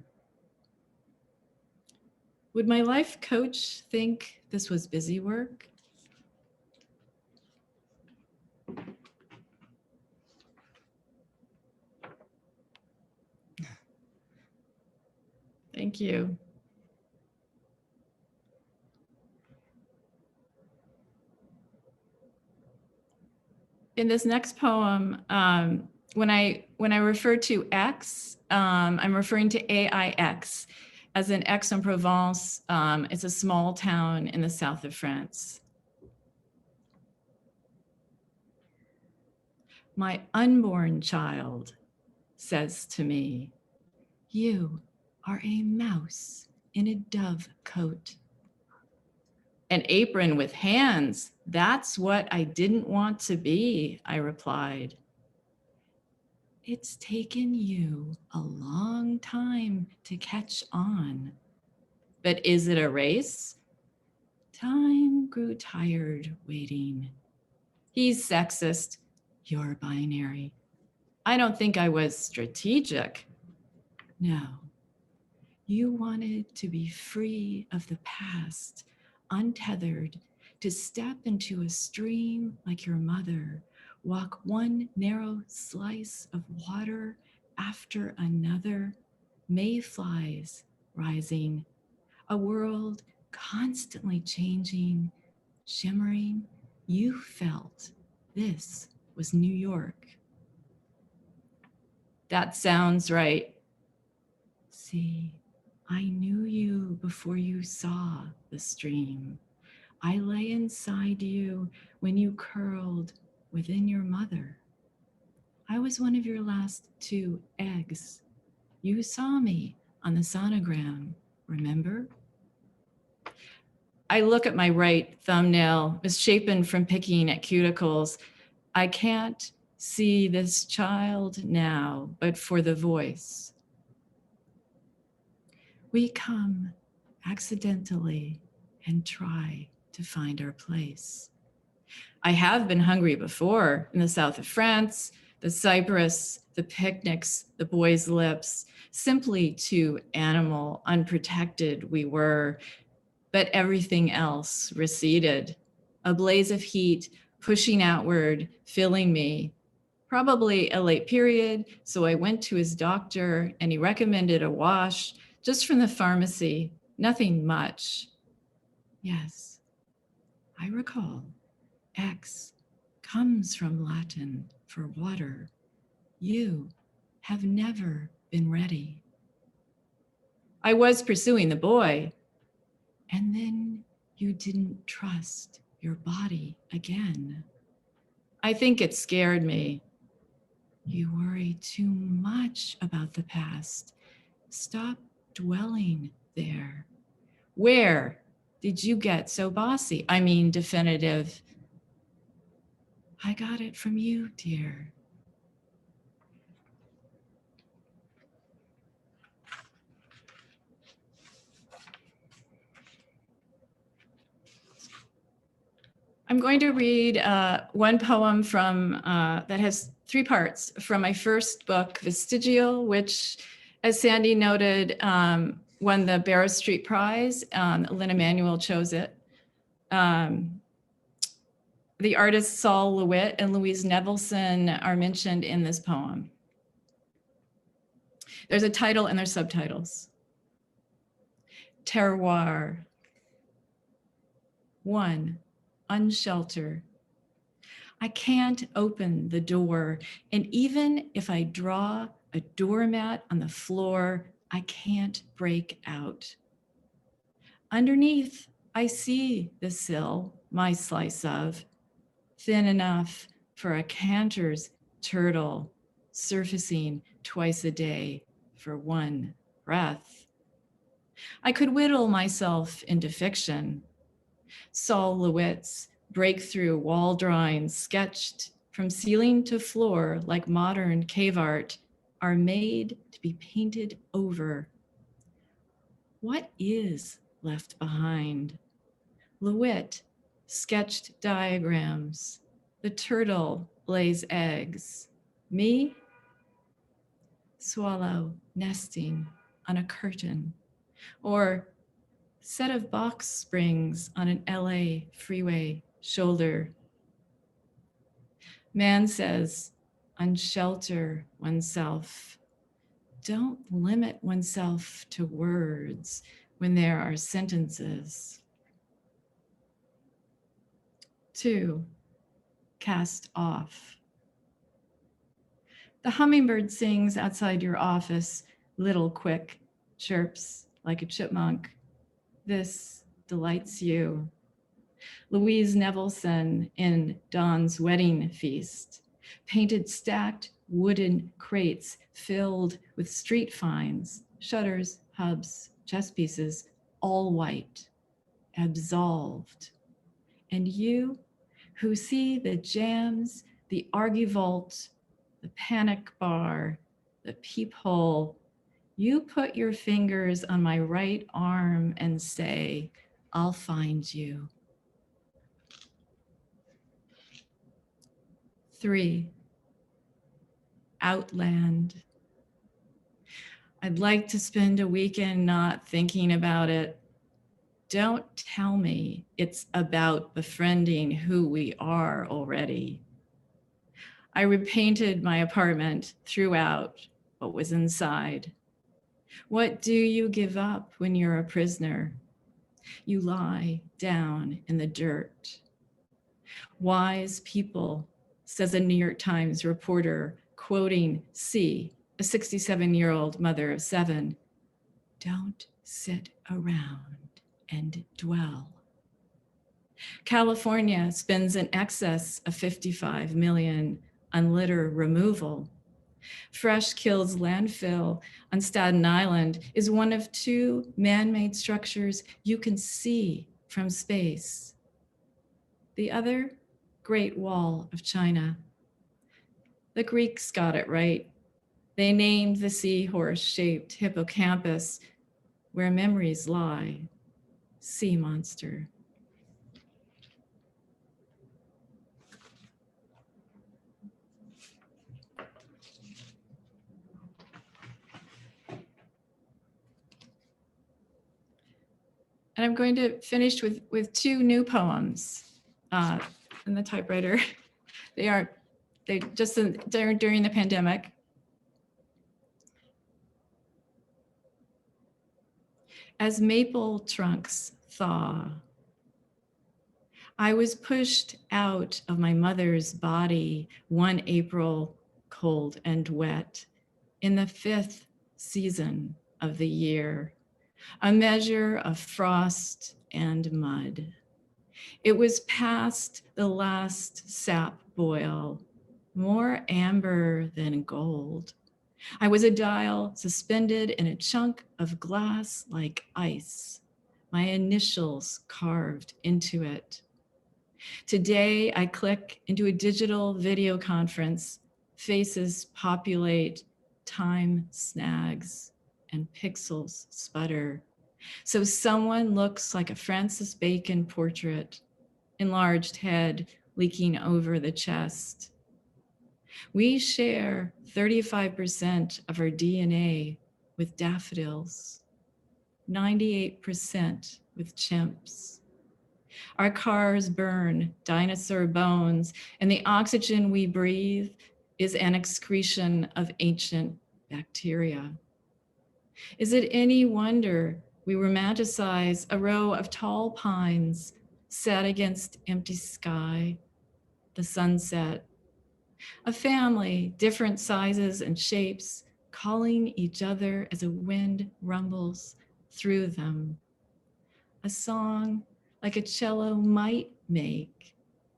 Would my life coach think this was busy work? Thank you. In this next poem, when I refer to X, I'm referring to AIX, as in Aix-en-Provence. It's a small town in the south of France. My unborn child says to me, "You are a mouse in a dove coat." An apron with hands, that's what I didn't want to be, I replied. It's taken you a long time to catch on, But is it a race? Time grew tired waiting. He's sexist. You're binary. I don't think I was strategic. No. You wanted to be free of the past, untethered, to step into a stream like your mother, walk one narrow slice of water after another, mayflies rising, a world constantly changing, shimmering. You felt this was New York. That sounds right. See, I knew you before you saw the stream. I lay inside you when you curled within your mother. I was one of your last 2 eggs. You saw me on the sonogram, remember? I look at my right thumbnail, misshapen from picking at cuticles. I can't see this child now, but for the voice. We come accidentally and try to find our place. I have been hungry before in the south of France, the cypress, the picnics, the boys' lips, simply too animal, unprotected we were, but everything else receded. A blaze of heat pushing outward, filling me. Probably a late period, so I went to his doctor and he recommended a wash just from the pharmacy, nothing much. Yes, I recall. X comes from Latin for water. You have never been ready. I was pursuing the boy, and then you didn't trust your body again. I think it scared me. You worry too much about the past. Stop dwelling there. Where did you get so bossy? I mean, definitive. I got it from you, dear. I'm going to read one poem from that has 3 parts from my first book, Vestigial, which, as Sandy noted, won the Barrow Street Prize. Lynn Emanuel chose it. The artists Saul LeWitt and Louise Nevelson are mentioned in this poem. There's a title and there's subtitles. Terroir. 1. Unshelter. I can't open the door, and even if I draw a doormat on the floor, I can't break out. Underneath, I see the sill, my slice of, thin enough for a cantor's turtle, surfacing twice a day for 1 breath. I could whittle myself into fiction. Saul LeWitt's breakthrough wall drawings sketched from ceiling to floor like modern cave art are made to be painted over. What is left behind? LeWitt sketched diagrams. The turtle lays eggs. Me? Swallow nesting on a curtain, or set of box springs on an LA freeway shoulder. Man says, unshelter oneself. Don't limit oneself to words when there are sentences. 2, cast off. The hummingbird sings outside your office, little quick chirps like a chipmunk. This delights you. Louise Nevelson in Dawn's Wedding Feast painted stacked wooden crates filled with street finds, shutters, hubs, chess pieces, all white, absolved. And you who see the jams, the argyvolt, the panic bar, the peephole, You put your fingers on my right arm and say, I'll find you. 3, Outland. I'd like to spend a weekend not thinking about it. Don't tell me it's about befriending who we are already. I repainted my apartment throughout what was inside. What do you give up when you're a prisoner? You lie down in the dirt. Wise people, says a New York Times reporter, quoting C, a 67-year-old mother of 7, don't sit around and dwell. California spends in excess of 55 million on litter removal. Fresh Kills landfill on Staten Island is one of 2 man-made structures you can see from space. The other, Great Wall of China. The Greeks got it right. They named the seahorse-shaped hippocampus where memories lie, sea monster. And I'm going to finish with 2 new poems in the typewriter. They're just during the pandemic. As maple trunks thaw, I was pushed out of my mother's body one April, cold and wet, in the 5th season of the year, a measure of frost and mud. It was past the last sap boil, more amber than gold. I was a dial suspended in a chunk of glass like ice, my initials carved into it. Today, I click into a digital video conference. Faces populate, time snags, and pixels sputter. So someone looks like a Francis Bacon portrait, enlarged head leaking over the chest. We share 35% of our DNA with daffodils, 98% with chimps. Our cars burn dinosaur bones, and the oxygen we breathe is an excretion of ancient bacteria. Is it any wonder we romanticize a row of tall pines set against empty sky, the sunset, a family, different sizes and shapes, calling each other as a wind rumbles through them. A song like a cello might make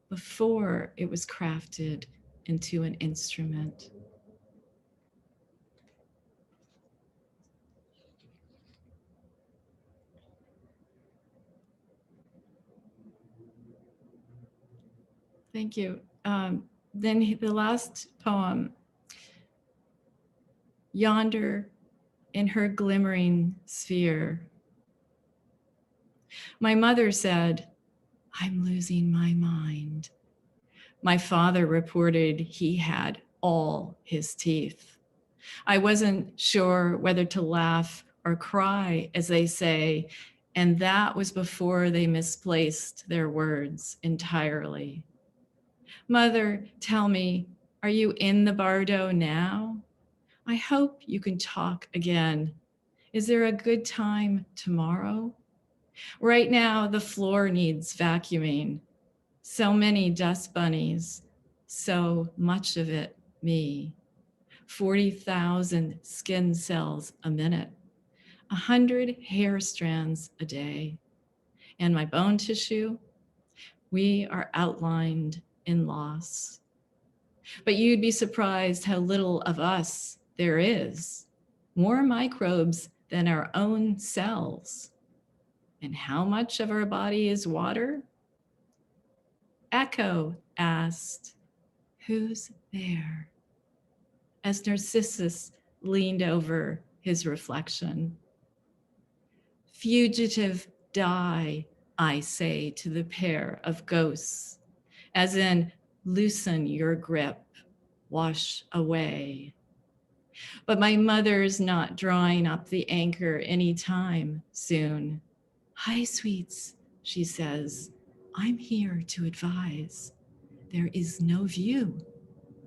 before it was crafted into an instrument. Thank you. Then the last poem, Yonder in Her Glimmering Sphere. My mother said, I'm losing my mind. My father reported he had all his teeth. I wasn't sure whether to laugh or cry, as they say, and that was before they misplaced their words entirely. Mother, tell me, are you in the bardo now? I hope you can talk again. Is there a good time tomorrow? Right now, the floor needs vacuuming. So many dust bunnies, so much of it me. 40,000 skin cells a minute, 100 hair strands a day. And my bone tissue, we are outlined in loss. But you'd be surprised how little of us there is, more microbes than our own cells. And how much of our body is water? Echo asked, who's there? As Narcissus leaned over his reflection. Fugitive die, I say to the pair of ghosts, as in loosen your grip, wash away. But my mother's not drawing up the anchor anytime soon. Hi, sweets, she says. I'm here to advise. There is no view,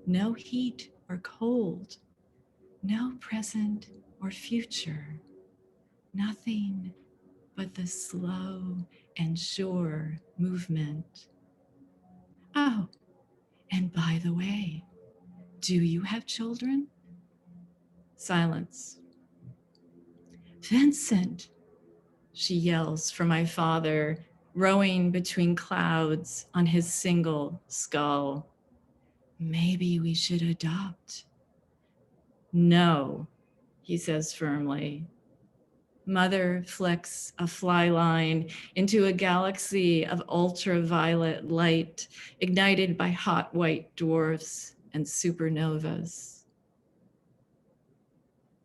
no heat or cold, no present or future, nothing but the slow and sure movement. Oh, and by the way, do you have children? Silence. Vincent, she yells for my father, rowing between clouds on his single skull. Maybe we should adopt. No, he says firmly. Mother flicks a fly line into a galaxy of ultraviolet light ignited by hot white dwarfs and supernovas.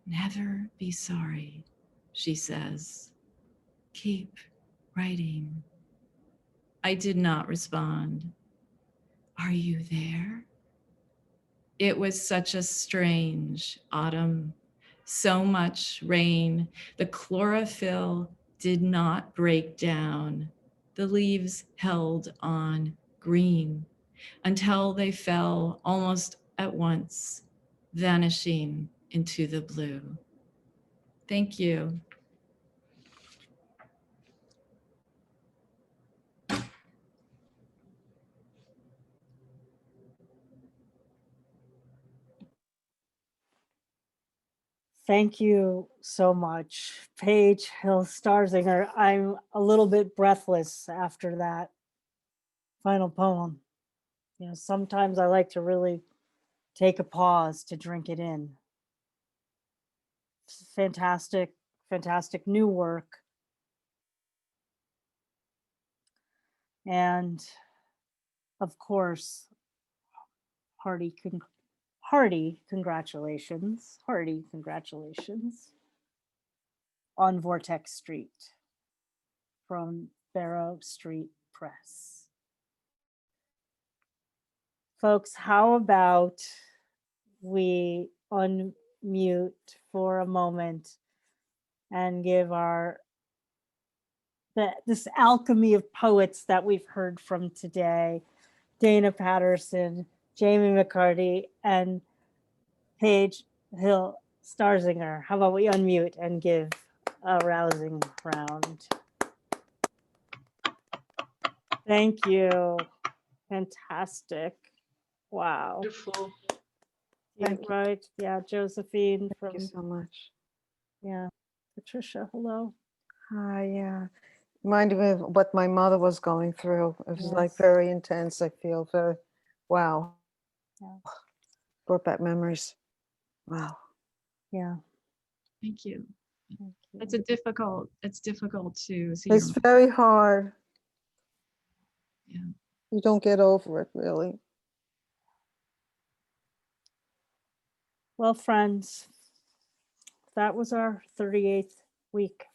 Never be sorry, she says. Keep writing. I did not respond. Are you there? It was such a strange autumn. So much rain. The chlorophyll did not break down. The leaves held on green until they fell almost at once, vanishing into the blue. Thank you. Thank you so much, Paige Hill Starzinger. I'm a little bit breathless after that final poem. You know, sometimes I like to really take a pause to drink it in. Fantastic, fantastic new work. And of course, hearty congratulations on Vortex Street from Barrow Street Press. Folks, how about we unmute for a moment and give this alchemy of poets that we've heard from today, Dayna Patterson, Jami Macarty, and Paige Hill Starzinger. How about we unmute and give a rousing round? Thank you. Fantastic. Wow. Beautiful. Yeah, right. Yeah, Josephine from, Thank you so much. yeah, Patricia, hello. Hi, yeah. Reminded me of what my mother was going through. It was like Yes. very intense. I feel very, wow. Yeah. Brought back memories. Wow. Yeah. Thank you. Thank you. It's difficult to see. It's very hard. Yeah. You don't get over it, really. Well, friends, that was our 38th week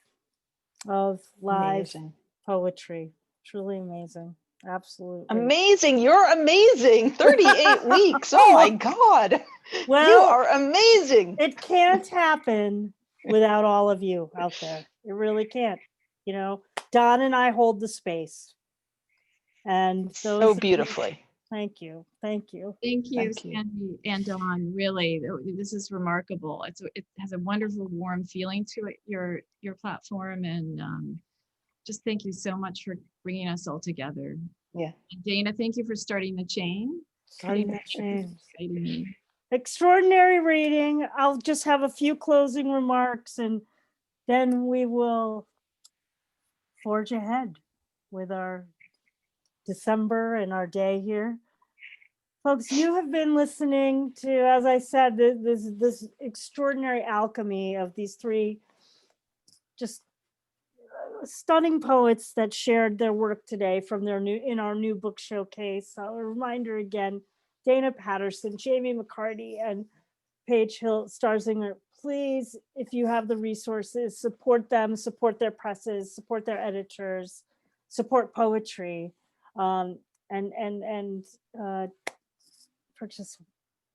of live Amazing. poetry. Truly amazing. Absolutely. Amazing. You're amazing. 38 weeks. Oh my God. Well, you are amazing. It can't happen without all of you out there. It really can't. You know, Don and I hold the space. And those So of you- beautifully. Thank you. Thank you. Thank you, Thank you. Sandy and Dawn. Really, this is remarkable. It has a wonderful, warm feeling to it. Your platform, and just thank you so much for bringing us all together. Yeah. And Dayna, thank you for starting the chain. Starting that chain. Exciting me. Extraordinary reading. I'll just have a few closing remarks and then we will forge ahead with our December and our day here. Folks, you have been listening to, as I said, this extraordinary alchemy of these three just stunning poets that shared their work today from in our new book showcase. So a reminder again, Dayna Patterson, Jami Macarty, and Paige Hill Starzinger. please, if you have the resources, support them, support their presses, support their editors, support poetry, and purchase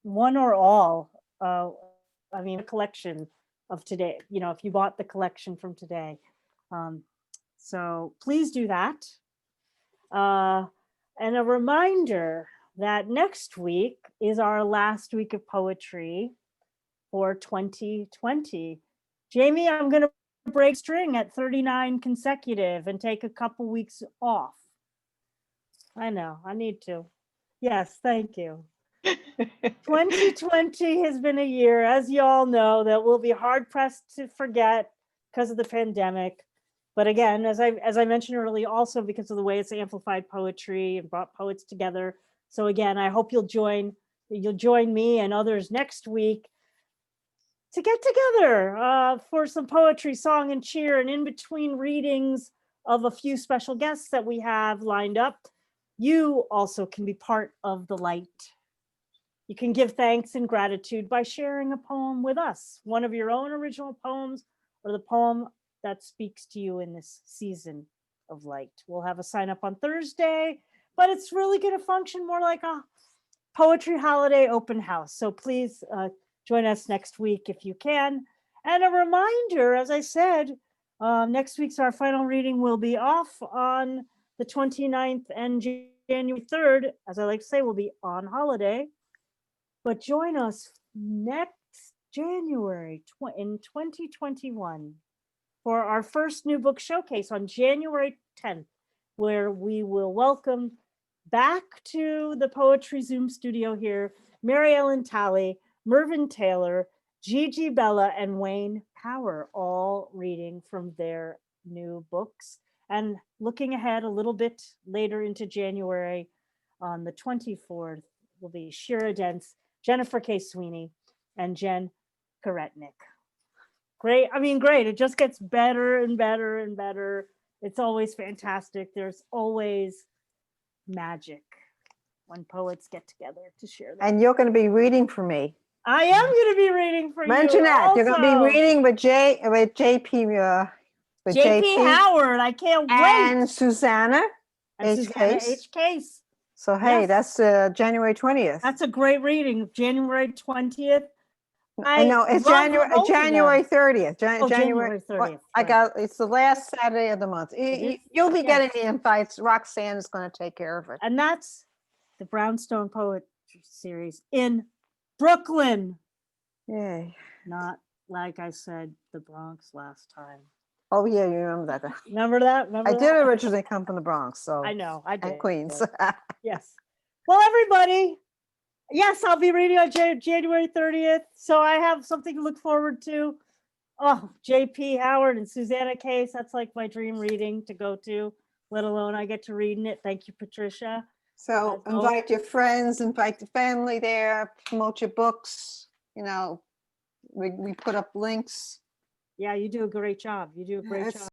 one or all. I mean, a collection of today. You know, if you bought the collection from today, so please do that. And a reminder that next week is our last week of poetry for 2020. Jamie, I'm going to break string at 39 consecutive and take a couple weeks off. I know, I need to. Yes, thank you. 2020 has been a year, as you all know, that we'll be hard pressed to forget because of the pandemic. But again, as I mentioned earlier, also because of the way it's amplified poetry and brought poets together. So again, I hope you'll join me and others next week to get together for some poetry, song, and cheer, and in between readings of a few special guests that we have lined up, you also can be part of the light. You can give thanks and gratitude by sharing a poem with us, one of your own original poems or the poem that speaks to you in this season of light. We'll have a sign up on Thursday, but it's really going to function more like a poetry holiday open house. So please join us next week if you can. And a reminder, as I said, next week's our final reading will be off on the 29th and January 3rd. As I like to say, we'll be on holiday. But join us next January in 2021 for our first new book showcase on January 10th, where we will welcome back to the Poetry Zoom studio here, Mary Ellen Talley, Mervyn Taylor, Gigi Bella, and Wayne Power, all reading from their new books. And looking ahead a little bit later into January, on the 24th, will be Shira Dents, Jennifer K. Sweeney, and Jen Karetnik. Great. I mean, great. It just gets better and better and better. It's always fantastic. There's always magic when poets get together to share that. And you're going to be reading for me. I am going to be reading for Mention you. that. You're going to be also. reading with JP. With JP Howard. I can't wait. And Susanna And H. Susanna Case. H. Case. So, hey, Yes. that's January 20th. That's a great reading. January 20th. I know it's love both of them. January 30th. January 30th. It's the last Saturday of the month. You'll be getting the invites. Roxanne is going to take care of it. And that's the Brownstone Poetry Series in Brooklyn. Yay. Not, like I said, the Bronx last time. Oh, yeah, you remember that. Remember that? I did originally come from the Bronx, so. I know, I did. And Queens. Yes. Well, everybody, yes, I'll be reading on January 30th. So I have something to look forward to. Oh, JP Howard and Susanna Case. That's like my dream reading to go to, let alone I get to read in it. Thank you, Patricia. So invite your friends, invite the family there, promote your books. You know, we put up links. Yeah, you do a great job. You do a great It's job.